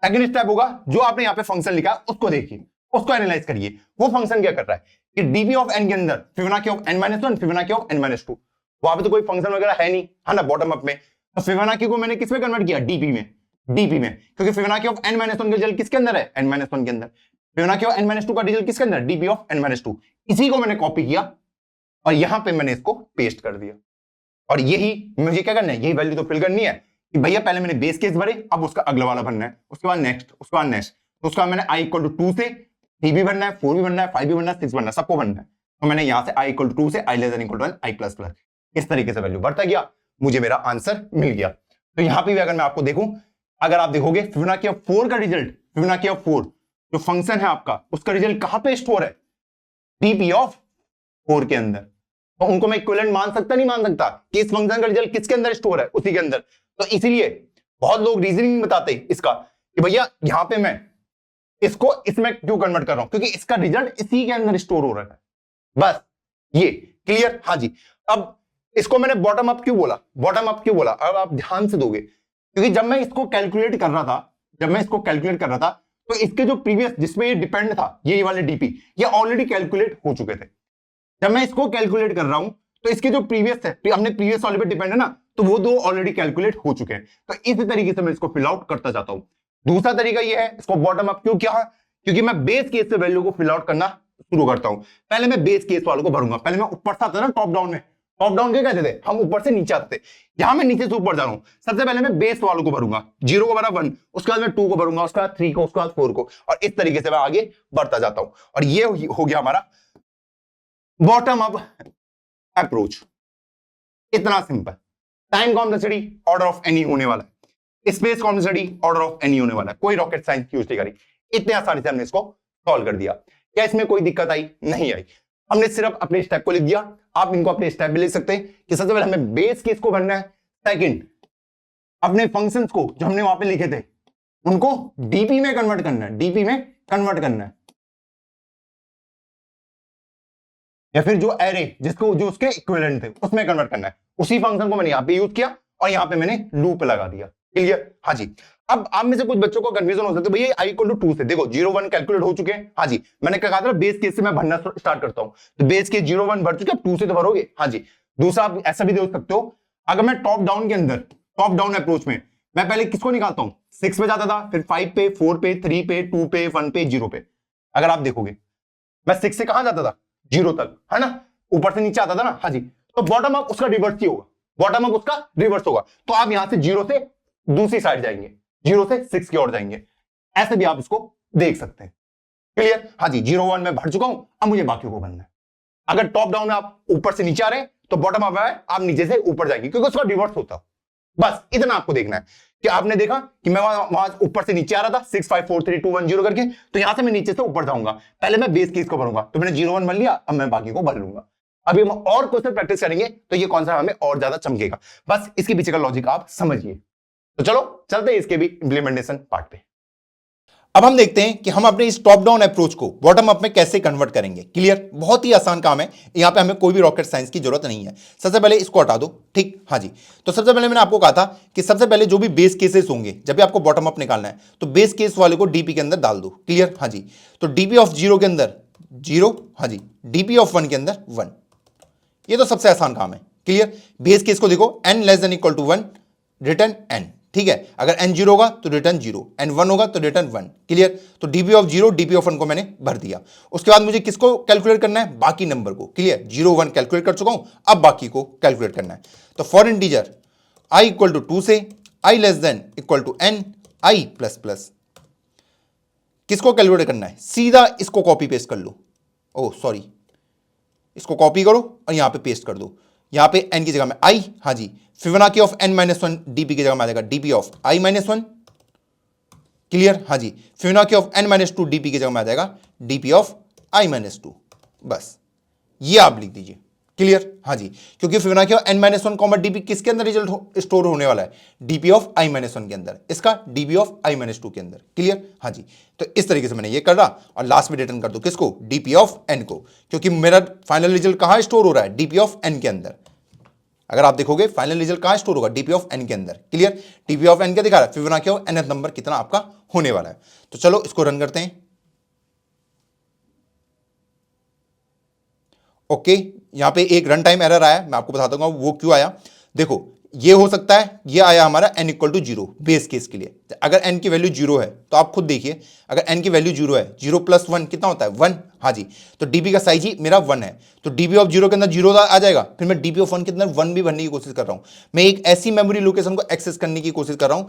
सेकंड स्टेप होगा जो आपने यहां पे फंक्शन लिखा उसको देखिए, उसको एनालाइज करिए। वो फंक्शन क्या कर रहा है कि डीपी ऑफ n के अंदर Fibonacci of n-1 Fibonacci of n-2, वहां पे तो कोई फंक्शन वगैरह है नहीं, है ना, बॉटम अप में। तो फिबोनाची को मैंने किस में कन्वर्ट किया? डीपी में, डीपी में, क्योंकि फिबोनाची ऑफ n-1 का रिजल्ट किसके अंदर है? n-1 के अंदर। फिबोनाची ऑफ n-2 का रिजल्ट किसके अंदर? DP of n-2। इसी को मैंने कॉपी किया और यहां पे मैंने इसको पेस्ट कर दिया। और यही मुझे क्या करना है, यही वैल्यू तो फिल करनी है कि भैया पहले मैंने बेस केस भरे, अब उसका अगला वाला भरना है, उसके बाद नेक्स्ट, उसके बाद नेक्स्ट। तो उसका मैंने i इक्वल टू 2 से 3 भी भरना है, 4 भी भरना है, 5 भी भरना है, 6 भरना है, सबको भरना है। तो मैंने यहां से i इक्वल टू 2 से i less than equal to 1, i plus plus, इस तरीके से वैल्यू बढ़ता गया, मुझे मेरा आंसर मिल गया। तो यहां पे भी अगर मैं आपको देखूं, अगर आप देखोगे फिबोनाची ऑफ 4 का रिजल्ट, फिबोनाची ऑफ 4 जो फंक्शन है आपका, उसका रिजल्ट कहां पे स्टोर है? डीपी ऑफ 4 के अंदर। तो उनको मैं इक्विवेलेंट मान सकता नहीं मान सकता कि इस फंक्शन का रिजल्ट किसके अंदर स्टोर है? उसी के अंदर। तो इसीलिए बहुत लोग रीजनिंग बताते हैं इसका कि भैया यहां पे मैं इसको इसमें क्यों कन्वर्ट कर रहा हूं, क्योंकि इसका रिजल्ट इसी के अंदर स्टोर हो रहा है। बस ये क्लियर? हाँ जी। अब इसको मैंने बॉटम अप क्यों बोला? बॉटम अप क्यों बोला? अब आप ध्यान से दोगे, क्योंकि जब मैं इसको कैलकुलेट कर रहा था, तो इसके जो प्रीवियस जिसमें ये डिपेंड था, ये वाले डीपी, ये ऑलरेडी कैलकुलेट हो चुके थे। जब मैं इसको कैलकुलेट कर रहा हूं तो इसके जो प्रीवियस थे, हमने प्रीवियस वाले पे डिपेंड है ना, तो वो दो ऑलरेडी कैलकुलेट हो चुके हैं। तो इस तरीके से मैं इसको फिल आउट करता जाता हूं। दूसरा तरीका ये है, इसको बॉटम अप क्यों किया? क्योंकि मैं बेस केस से वैल्यू को फिल आउट करना शुरू करता हूं। पहले मैं बेस केस वालों को भरूंगा, पहले मैं ऊपर से आता था ना, टॉप डाउन में। टॉप डाउन क्या कहते थे हम? ऊपर से नीचे आते थे। यहां मैं नीचे से ऊपर जा रहा हूं। सबसे पहले मैं बेस वालों को भरूंगा, 0 को भरा 1, उसके बाद मैं 2 को भरूंगा, उसके बाद 3 को, उसके बाद 4 को, और इस तरीके से मैं आगे बढ़ता जाता हूं। और ये हो गया हमारा बॉटम अप अप्रोच। इतना simple. Time complexity order of any होने वाला है, space complexity order of any होने वाला है, कोई रॉकेट साइंस यूज नहीं करी, इतने आसानी से हमने इसको सॉल्व कर दिया। क्या इसमें कोई दिक्कत आई? नहीं आई। हमने सिर्फ अपने स्टेप को लिख दिया। आप इनको अपने स्टेप भी लिख सकते हैं कि सबसे पहले हमें बेस केस को भरना है, सेकंड अपने फंक्शंस को जो हमने वहां पे लिखे थे उनको डीपी में कन्वर्ट करना है, डीपी में कन्वर्ट करना है, या फिर जो एरे जिसको जो उसके इक्विवेलेंट थे उसमें कन्वर्ट करना है। उसी फंक्शन को मैंने यहां पे यूज किया और यहां पे मैंने लूप लगा दिया। क्लियर? हाँ जी। अब आप में से कुछ बच्चों को कंफ्यूजन हो सकता है, भैया i इक्वल टू 2 से देखो 0 1 कैलकुलेट हो चुके हैं। हाँ जी, मैंने क्या कहा था, बेस केस से मैं भरना स्टार्ट करता हूं, तो बेस केस 0 1 भर चुके, 2 से तो भरोगे। हाँ जी। दूसरा आप ऐसा भी देख सकते हो, अगर मैं टॉप डाउन के अंदर, टॉप डाउन अप्रोच में मैं पहले किसको निकालता हूं? 6 पे जाता था, फिर 5 पे, 4 पे, 3 पे, 2 पे, 1 पे, 0 पे। अगर आप देखोगे मैं 6 से कहां जाता था? 0 तक, है ना, ऊपर से नीचे आता था ना। हाँ जी। तो बॉटम अप उसका रिवर्स ही होगा, बॉटम अप उसका रिवर्स होगा। तो आप यहां से 0 से दूसरी साइड जाएंगे, 0 से 6 की ओर जाएंगे। ऐसे भी आप इसको देख सकते हैं। क्लियर? हाँ जी। 0 1 में भर चुका हूं, अब मुझे बाकी को भरना है। अगर टॉप डाउन में आप ऊपर से नीचे आ रहे हैं तो बॉटम अप है, आप नीचे से ऊपर जाएंगे, क्योंकि उसका रिवर्स होता है। बस इतना आपको देखना है कि आपने देखा कि मैं वहां ऊपर से नीचे आ रहा था 6 5 4 3 2 1 0 करके, तो यहां से मैं नीचे से ऊपर जाऊंगा। पहले मैं बेस केस को भरूंगा, तो मैंने 0 1 भर लिया, अब मैं बाकी को भर लूंगा। अभी हम और क्वेश्चन प्रैक्टिस करेंगे तो ये कौन सा हमें और ज्यादा चमकेगा। बस इसके पीछे का लॉजिक आप समझिए। तो चलो चलते हैं इसके भी इंप्लीमेंटेशन पार्ट पे। अब हम देखते हैं कि हम अपने इस टॉप डाउन अप्रोच को बॉटम अप में कैसे कन्वर्ट करेंगे। क्लियर? बहुत ही आसान काम है, यहां पे हमें कोई भी रॉकेट साइंस की जरूरत नहीं है। सबसे पहले इसको हटा दो, ठीक? हाँ जी। तो सबसे पहले मैंने आपको कहा था कि सबसे पहले जो भी बेस केसेस होंगे, जब भी आपको बॉटम अप निकालना है तो बेस केस वाले को डीपी के अंदर डाल दो। क्लियर? हाँ जी। तो डीपी ऑफ 0 के अंदर 0, हाँ जी, डीपी ऑफ 1 के अंदर 1। ये तो सबसे आसान काम है। क्लियर? बेस केस को देखो, n less than equal to 1, return n। ठीक है? अगर n 0 होगा तो रिटर्न 0, n 1 होगा तो रिटर्न 1। क्लियर? तो डीपी ऑफ 0 डीपी ऑफ 1 को मैंने भर दिया। उसके बाद मुझे किसको कैलकुलेट करना है? बाकी नंबर को। क्लियर? 0 1 कैलकुलेट कर चुका हूं, अब बाकी को कैलकुलेट करना है। तो for integer i equal to 2 से i less than equal to n i plus plus, किसको कैलकुलेट करना है? सीधा इसको कॉपी पेस्ट कर लो। ओह सॉरी, इसको कॉपी करो और यहां पे पेस्ट कर दो। यहां पे n की जगह में i, हाँ जी, फिबोनाची ऑफ n-1 dp की जगह में आ जाएगा dp ऑफ i-1। क्लियर? हाँ जी। फिबोनाची ऑफ n-2 dp की जगह में आ जाएगा dp ऑफ i-2। बस ये आप लिख दीजिए। क्लियर? हाँ जी, क्योंकि Fibonacci of n-1 comma DP किसके अंदर रिजल्ट स्टोर होने वाला है? डीपी ऑफ i-1 के अंदर, इसका डीपी ऑफ i-2 के अंदर। क्लियर? हाँ जी, तो इस तरीके से मैंने ये कर रहा और लास्ट में रिटर्न कर दो किसको? डीपी ऑफ n को, क्योंकि मेरा फाइनल रिजल्ट कहां स्टोर हो रहा है? डीपी ऑफ n के अंदर। अगर आप देखोगे फाइनल रिजल्ट कहां स्टोर होगा? डीपी ऑफ n के अंदर। क्लियर? डीपी ऑफ n क्या दिखा रहा है? फिबोनाची ऑफ nth नंबर कितना आपका होने वाला है। तो चलो इसको रन करते हैं। ओके, यहां पे एक रन टाइम एरर आया, मैं आपको बता दूंगा वो क्यों आया। देखो, ये हो सकता है, ये आया हमारा n equal to 0 base case के लिए। अगर n की वैल्यू 0 है तो आप खुद देखिए, अगर n की वैल्यू 0 है, 0 प्लस 1 कितना होता है? 1। हाँ जी, तो db का साइज ही मेरा 1 है, तो db ऑफ 0 के अंदर 0 आ जाएगा, फिर मैं db ऑफ 1 के अंदर 1 भी भरने की कोशिश कर रहा हूं। मैं एक ऐसी मेमोरी लोकेशन को एक्सेस करने की कोशिश कर रहा हूं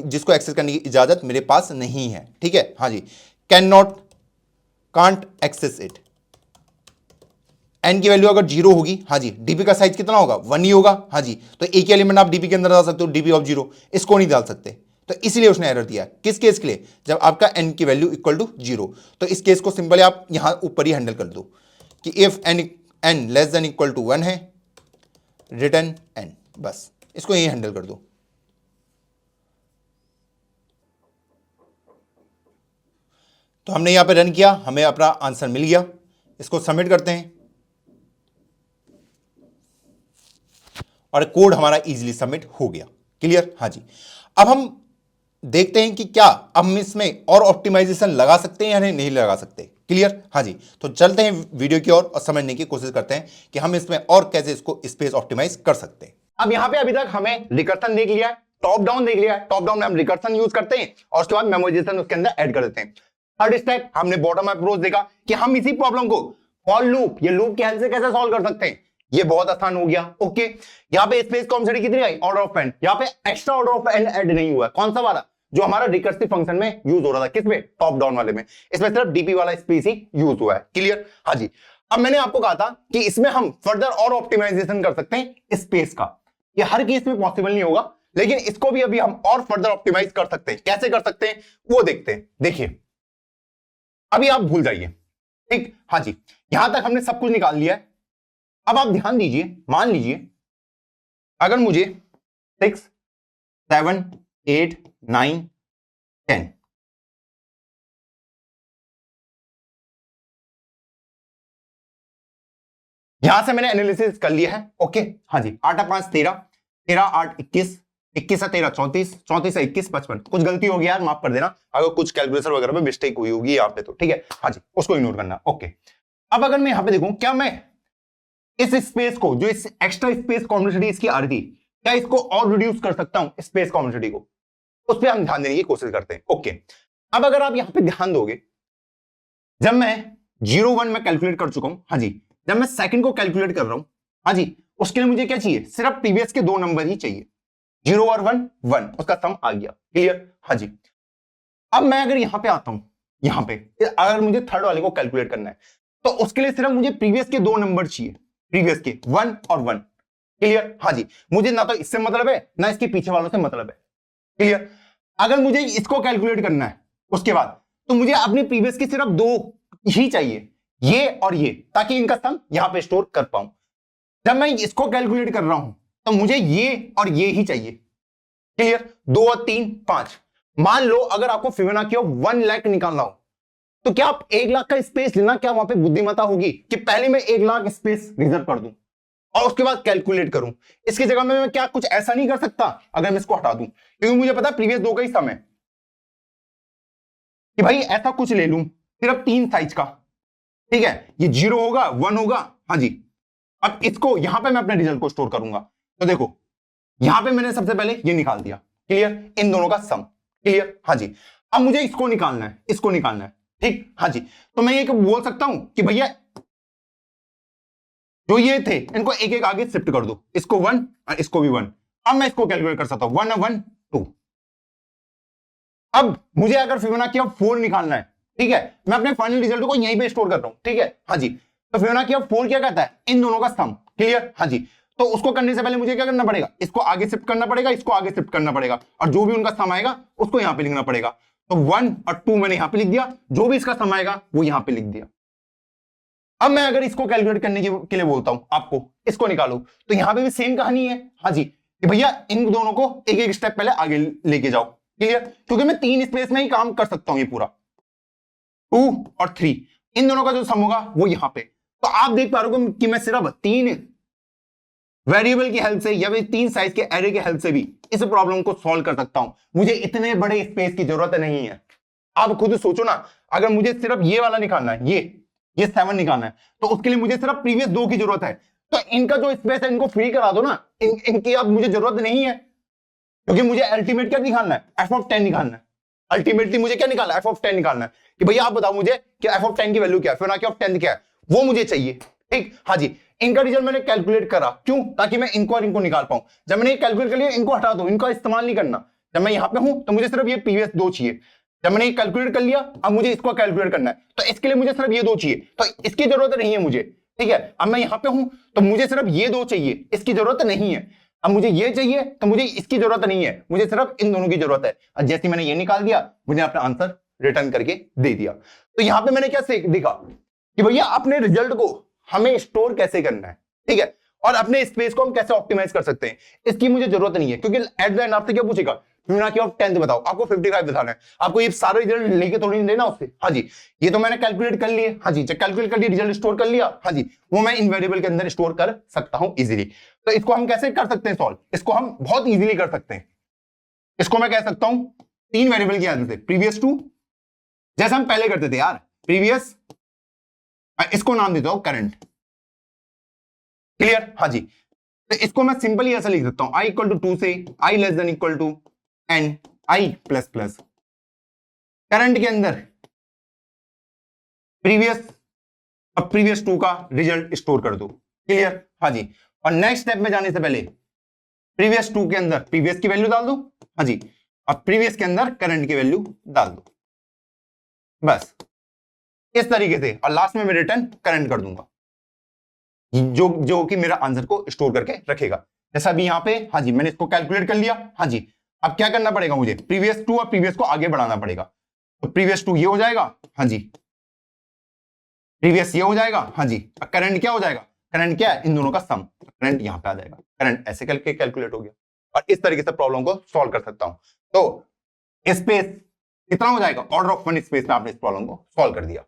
जिसको एक्सेस करने की इजाजत मेरे पास नहीं है। ठीक है? हाँ जी, कांट एक्सेस इट। n की वैल्यू अगर 0 होगी, हाँ जी, db का साइज कितना होगा? 1 ही होगा। हाँ जी, तो एक ही एलिमेंट आप db के अंदर डाल सकते हो, db ऑफ 0, इसको नहीं डाल सकते, तो इसलिए उसने एरर दिया। किस केस के लिए? जब आपका n की वैल्यू इक्वल टू 0। तो इस केस को सिंपली आप यहां ऊपर ही हैंडल कर दो कि if n less than equal to 1 है, रिटर्न n, बस इसको यही हैंडल कर दो। तो हमने यहां पे रन किया, हमें अपना आंसर मिल गया। इसको सबमिट करते हैं और कोड हमारा इजीली सबमिट हो गया। क्लियर? हाँ जी, अब हम देखते हैं कि क्या अब हम इसमें और ऑप्टिमाइजेशन लगा सकते हैं या नहीं लगा सकते। क्लियर? हाँ जी, तो चलते हैं वीडियो की ओर और समझने की कोशिश करते हैं कि हम इसमें और कैसे इसको स्पेस ऑप्टिमाइज कर सकते हैं। अब यहां पे अभी तक हमें रिकर्सन देख लिया, टॉप डाउन देख लिया। टॉप डाउन में हम रिकर्सन यूज करते हैं और उसके बाद मेमोराइजेशन उसके अंदर ऐड कर देते हैं। थर्ड स्टेप हमने बॉटम अप्रोच देखा कि हम इसी प्रॉब्लम को फॉर लूप, ये लूप की हेल्प से कैसे सॉल्व कर सकते हैं। ये बहुत आसान हो गया। ओके, यहाँ पे स्पेस कॉम्प्लेक्सिटी कितनी आई? Order of n। यहाँ पे extra order of n add नहीं हुआ। कौन सा वाला? जो हमारा रिकर्सिव फंक्शन में यूज हो रहा था। किसमें? टॉप डाउन वाले में। इसमें सिर्फ डीपी वाला स्पेस ही यूज हुआ है। क्लियर? हाँ जी, अब मैंने आपको कहा था कि इसमें हम फर्दर और ऑप्टिमाइजेशन कर सकते हैं स्पेस का। ये हर केस में पॉसिबल नहीं होगा, लेकिन इसको भी अभी हम और फर्दर ऑप्टिमाइज कर सकते हैं। कैसे कर सकते हैं वो देखते हैं। देखिए, अभी आप भूल जाइए, ठीक? हाँ जी, यहां तक हमने सब कुछ निकाल लिया है। अब आप ध्यान दीजिए, मान लीजिए अगर मुझे 6, 7, 8, 9, 10 यहां से मैंने एनालिसिस कर लिया है। ओके, हाँ जी, 8 5 13, 13 8 21, 21 से 13 34, 34 से 21 55। कुछ गलती होगी यार, माफ कर देना अगर कुछ कैलकुलेशन वगैरह में मिस्टेक हुई होगी यहाँ पे, तो ठीक है। हाँ जी, उसको इग्नोर करना। ओके, अब अगर मैं यहां पे देखूं, क्या मैं इस स्पेस को, जो इस एक्स्ट्रा स्पेस कॉम्प्लेक्सिटी इसकी आ रही थी, क्या इसको और रिड्यूस कर सकता हूं स्पेस कॉम्प्लेक्सिटी को? उस पर हम ध्यान देने की कोशिश करते हैं। ओके, अब अगर आप यहां पे ध्यान दोगे, जब मैं 0 1 में कैलकुलेट कर चुका हूं, हाँ जी, जब मैं सेकंड को कैलकुलेट कर रहा हूं, हाँ जी, उसके लिए मुझे क्या चाहिए? सिर्फ प्रीवियस के 2 नंबर ही चाहिए, 0 और 1 1, उसका सम आ गया। क्लियर? हाँ जी, अब मैं अगर यहां पे आता हूं, यहां पे अगर मुझे थर्ड वाले को कैलकुलेट करना है, तो उसके लिए सिर्फ मुझे प्रीवियस के 2 नंबर चाहिए, प्रीवियस के 1 और 1। क्लियर? हाँ जी, मुझे ना तो इससे मतलब है ना इसके पीछे वालों से मतलब है। क्लियर? अगर मुझे इसको कैलकुलेट करना है उसके बाद, तो मुझे अपने प्रीवियस के सिर्फ 2 ही चाहिए, ये और ये, ताकि इनका सम यहां पे स्टोर कर पाऊं। जब मैं इसको कैलकुलेट कर रहा हूं तो मुझे ये और ये ही चाहिए। क्लियर? 2 और 3 5। मान लो अगर आपको फिबोनाची ऑफ 1 लाख निकालना हो, तो क्या आप 1 लाख का स्पेस लेना, क्या वहां पे बुद्धिमत्ता होगी कि पहले मैं 1 लाख स्पेस रिजर्व कर दूं और उसके बाद कैलकुलेट करूं? इसकी जगह में मैं क्या कुछ ऐसा नहीं कर सकता अगर मैं इसको हटा दूं, क्योंकि मुझे पता है प्रीवियस 2 का ही सम है, कि भाई ऐसा कुछ ले लूं सिर्फ 3 साइज का। ठीक है, ये 0 होगा 1 होगा। हाँ जी, अब इसको यहां पे मैं अपने रिजल्ट को स्टोर करूंगा। तो देखो, यहां पे मैंने सबसे पहले ये निकाल दिया। क्लियर? इन दोनों का सम। क्लियर? हाँ जी, अब मुझे इसको निकालना है, इसको निकालना है। ठीक? हाँ जी, तो मैं ये बोल सकता हूं कि भैया जो ये थे इनको एक एक आगे शिफ्ट कर दो, इसको 1 और इसको भी 1। अब मैं इसको कैलकुलेट कर सकता हूं, 1 1 2। अब मुझे अगर फिबोनाची ऑफ 4 निकालना है, ठीक है, मैं अपने फाइनल रिजल्ट को यहीं पे स्टोर कर रहा हूं। ठीक है? हाँ जी, तो फिबोनाची ऑफ 4 क्या कहता है? इन दोनों का सम। क्लियर? हाँ जी, तो उसको करने से पहले मुझे क्या करना पड़ेगा? इसको आगे शिफ्ट करना पड़ेगा, इसको आगे शिफ्ट करना पड़ेगा, और जो भी उनका सम आएगा उसको यहां पे लिखना पड़ेगा। तो 1 और 2 मैंने यहां पे लिख दिया, जो भी इसका सम आएगा वो यहां पे लिख दिया। अब मैं अगर इसको कैलकुलेट करने के लिए बोलता हूं आपको, इसको निकालो, तो यहां पे भी सेम कहानी है। हाँ जी, कि भैया इन दोनों को एक एक स्टेप पहले आगे लेके जाओ। क्लियर? क्योंकि मैं 3 स्पेस में ही काम कर सकता हूं, ये पूरा 2 और 3, इन दोनों का जो सम होगा वो यहां पे। तो आप देख पा रहे हो कि मैं सिर्फ 3 वेरिएबल की हेल्प से या फिर 3 साइज के एरे की हेल्प से भी इस प्रॉब्लम को सॉल्व कर सकता हूं। मुझे इतने बड़े स्पेस की जरूरत नहीं है। आप खुद सोचो ना, अगर मुझे सिर्फ ये वाला निकालना है, ये 7 निकालना है, तो उसके लिए मुझे सिर्फ प्रीवियस 2 की जरूरत है। तो इनका जो स्पेस है इनको फ्री करा दो ना, इनकी अब मुझे जरूरत नहीं है, क्योंकि मुझे अल्टीमेट क्या निकालना है, एफ ऑफ 10 निकालना है। अल्टीमेटली मुझे क्या निकालना है, एफ ऑफ 10 निकालना है। कि भैया आप बताओ मुझे कि एफ ऑफ 10 की वैल्यू क्या है, फिर ऑफ 10 क्या है, वो मुझे चाहिए। ठीक, हाँ जी, इनका रिजल्ट मैंने कैलकुलेट करा, क्यों? ताकि मैं इनको और इनको निकाल पाऊं। जब मैंने कैलकुलेट कर लिया, इनको हटा दो, इनका इस्तेमाल नहीं करना। जब मैं यहां पे हूं तो मुझे सिर्फ ये प्रीवियस 2 चाहिए। जब मैंने कैलकुलेट कर लिया, अब मुझे इसको कैलकुलेट करना है, तो इसके लिए मुझे सिर्फ ये 2 चाहिए, तो इसकी जरूरत नहीं है मुझे। ठीक है, अब मैं यहां पे हूं तो मुझे सिर्फ ये 2 चाहिए, इसकी जरूरत नहीं है। अब मुझे ये चाहिए तो मुझे इसकी जरूरत नहीं है, मुझे सिर्फ इन दोनों की जरूरत है। और जैसे मैंने ये निकाल दिया, मुझे अपना आंसर रिटर्न करके दे दिया। तो यहां पे मैंने क्या देखा कि भैया अपने रिजल्ट को हमें स्टोर कैसे करना है, ठीक है, और अपने स्पेस को हम कैसे ऑप्टिमाइज कर सकते हैं, इसकी मुझे जरूरत नहीं है। क्योंकि एट द एंड आपसे क्या पूछेगा, फिबोनाची ऑफ 10 बताओ, आपको 55 बताना है, आपको ये सारे रिजल्ट लेके थोड़ी नहीं देना उससे। हाँ जी, ये तो मैंने कैलकुलेट कर लिए। हाँ जी, जब कैलकुलेट कर लिया, रिजल्ट स्टोर कर लिया, हाँ जी, वो मैं इन वेरिएबल के अंदर स्टोर कर सकता हूं इजीली। तो इसको हम कैसे कर सकते हैं सॉल्व, इसको हम बहुत इजीली कर सकते हैं। इसको मैं कह सकता हूं 3 वेरिएबल की आदत से, प्रीवियस टू, जैसे हम पहले करते थे यार, प्रीवियस, इसको नाम देता हूं करंट। क्लियर? हाँ जी, तो इसको मैं सिंपली ऐसा लिख सकता हूं, i इक्वल टू 2 से i less than equal to n i plus plus, current के अंदर प्रीवियस, अब प्रीवियस 2 का रिजल्ट स्टोर कर दो। क्लियर? हाँ जी, और नेक्स्ट स्टेप में जाने से पहले प्रीवियस 2 के अंदर प्रीवियस की वैल्यू डाल दो। हाँ जी, अब प्रीवियस के अंदर करंट की वैल्यू डाल दो, बस इस तरीके से, और लास्ट में मैं रिटर्न करंट कर दूंगा, जो कि मेरा आंसर को स्टोर करके रखेगा। जैसा अभी यहां पे, हाँ जी, मैंने इसको कैलकुलेट कर लिया। हाँ जी, अब क्या करना पड़ेगा मुझे, प्रीवियस 2 और प्रीवियस को आगे बढ़ाना पड़ेगा। तो प्रीवियस 2 ये हो जाएगा, हाँ जी, प्रीवियस ये हो जाएगा, हाँ जी, करंट क्या हो जाएगा, करंट क्या है, इन दोनों का सम, करंट यहां पे आ जाएगा। करंट ऐसे करके कैलकुलेट हो गया, और इस तरीके से प्रॉब्लम को सॉल्व कर सकता हूं। तो स्पेस कितना हो जाएगा, ऑर्डर ऑफ 1 स्पेस में आपने इस प्रॉब्लम को सॉल्व कर दिया।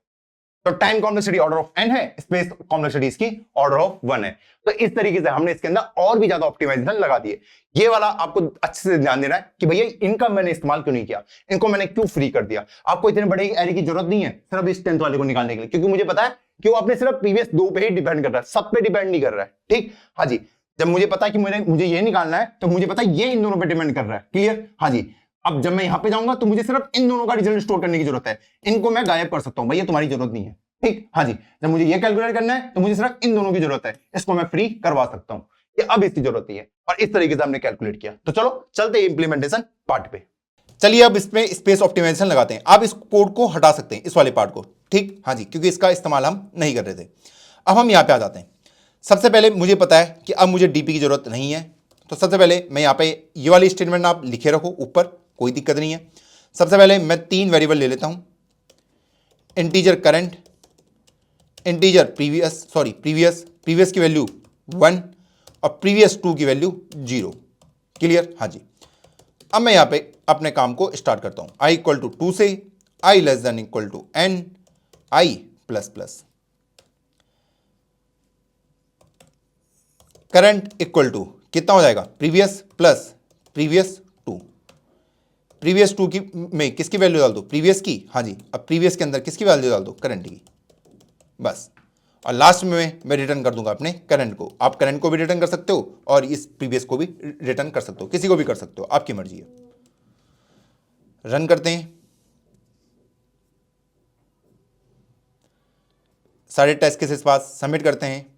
तो time complexity order of n है, स्पेस कॉम्प्लेक्सिटी इसकी ऑर्डर ऑफ 1 है। तो इस तरीके से हमने इसके अंदर और भी ज्यादा ऑप्टिमाइजेशन लगा दिए। ये वाला आपको अच्छे से ध्यान देना है कि भैया इनका मैंने इस्तेमाल क्यों नहीं किया, इनको मैंने क्यों फ्री कर दिया। आपको इतने बड़े एरे की जरूरत नहीं है सिर्फ इस 10th वाले को निकालने के लिए, क्योंकि मुझे पता है कि वो अपने सिर्फ प्रीवियस 2 पे ही डिपेंड कर रहा है, सब पे डिपेंड नहीं कर रहा है। ठीक, हाँ जी, जब मुझे पता है कि मुझे ये निकालना है, तो मुझे पता है ये इन दोनों पे डिपेंड कर रहा है। क्लियर? हाँ जी, अब जब मैं यहां पे जाऊंगा तो मुझे सिर्फ इन दोनों का रिजल्ट स्टोर करने की जरूरत है, इनको मैं गायब कर सकता हूं, भैया तुम्हारी जरूरत नहीं है। ठीक, हाँ जी, जब मुझे ये कैलकुलेट करना है तो मुझे सिर्फ इन दोनों की जरूरत है, इसको मैं फ्री करवा सकता हूं, ये अब इसकी जरूरत नहीं है। और इस तरीके से हमने कैलकुलेट किया। तो चलो चलते इंप्लीमेंटेशन पार्ट पे। चलिए अब इसमें स्पेस ऑप्टिमाइजेशन लगाते हैं। आप इस कोड को हटा सकते हैं, इस वाले पार्ट को। ठीक, हाँ जी, क्योंकि इसका इस्तेमाल हम नहीं कर रहे थे। अब हम यहाँ पे आ जाते हैं। सबसे पहले मुझे पता है कि अब मुझे डीपी की जरूरत नहीं है, तो सबसे पहले मैं यहाँ पे ये वाली स्टेटमेंट आप लिखे रखो ऊपर, कोई दिक्कत नहीं है। सबसे पहले मैं 3 वेरिएबल ले लेता हूँ, इंटीजर करंट, इंटीजर प्रीवियस की वैल्यू 1 और प्रीवियस 2 की वैल्यू 0। क्लियर? हाँ जी, अब मैं यहाँ पे अपने काम को स्टार्ट करता हूँ। i इक्वल टू 2 से i less than equal to n i plus plus, current equal to कितना हो जाएगा, प्रीवियस प्लस प्रीवियस 2। प्रीवियस 2 की में किसकी वैल्यू डाल दो, प्रीवियस की। हाँ जी, अब प्रीवियस के अंदर किसकी वैल्यू डाल दो, करंट की, बस। और लास्ट में मैं रिटर्न कर दूंगा अपने करंट को। आप करंट को भी रिटर्न कर सकते हो और इस प्रीवियस को भी रिटर्न कर सकते हो, किसी को भी कर सकते हो, आपकी मर्जी है। रन करते हैं, सारे टेस्ट केसेस पास, सबमिट करते हैं।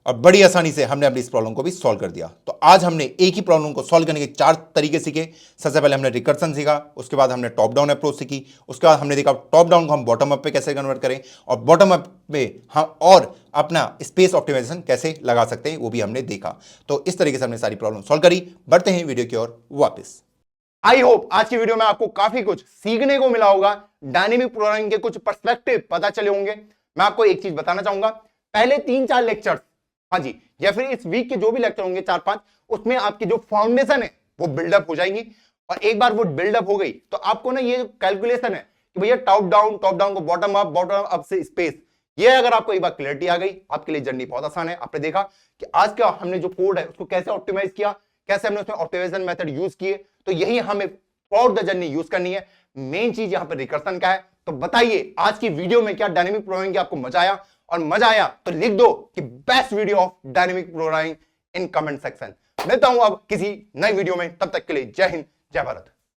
और बड़ी आसानी से हमने अपनी इस प्रॉब्लम को भी सॉल्व कर दिया। तो आज हमने एक ही प्रॉब्लम को सॉल्व करने के 4 तरीके सीखे। सबसे पहले हमने रिकर्सन सीखा, उसके बाद हमने टॉप डाउन अप्रोच सीखी, उसके बाद हमने देखा टॉप डाउन को हम बॉटम अप पे कैसे कन्वर्ट करें, और बॉटम अप पे हम और अपना स्पेस ऑप्टिमाइजेशन कैसे लगा सकते हैं वो भी हमने देखा। तो इस तरीके से हमने सारी प्रॉब्लम सॉल्व करी। बढ़ते हैं वीडियो की ओर वापस। आई होप आज की वीडियो में आपको काफी कुछ सीखने को मिला होगा, डायनेमिक प्रोग्रामिंग के कुछ पर्सपेक्टिव पता चले होंगे। मैं आपको एक चीज बताना चाहूंगा, पहले 3-4 लेक्चर्स, हाँ जी, या फिर इस वीक के जो भी लेक्चर होंगे 4-5, उसमें आपकी जो फाउंडेशन है वो बिल्डअप हो जाएंगी। और एक बार वो बिल्डअप हो गई तो आपको ना ये कैलकुलेशन है कि भैया टॉप डाउन को बॉटम अप से स्पेस, ये अगर आपको एक बार क्लियरिटी आ गई, आपके लिए जर्नी बहुत आसान है। आपने देखा कि आज का हमने जो कोड है उसको कैसे ऑप्टिमाइज किया, कैसे हमने उसमें ऑप्टिमाइजेशन मेथड यूज किए, तो यही हमें थ्रू द जर्नी यूज करनी है। मेन चीज यहां पर रिकर्सन का है। तो बताइए आज की वीडियो में क्या डायनेमिक प्रोग्रामिंग आपको मजा आया, और मजा आया तो लिख दो कि best video of dynamic programming in comment section. मिलता हूं अब किसी नई वीडियो में, तब तक के लिए जय हिंद जय भारत।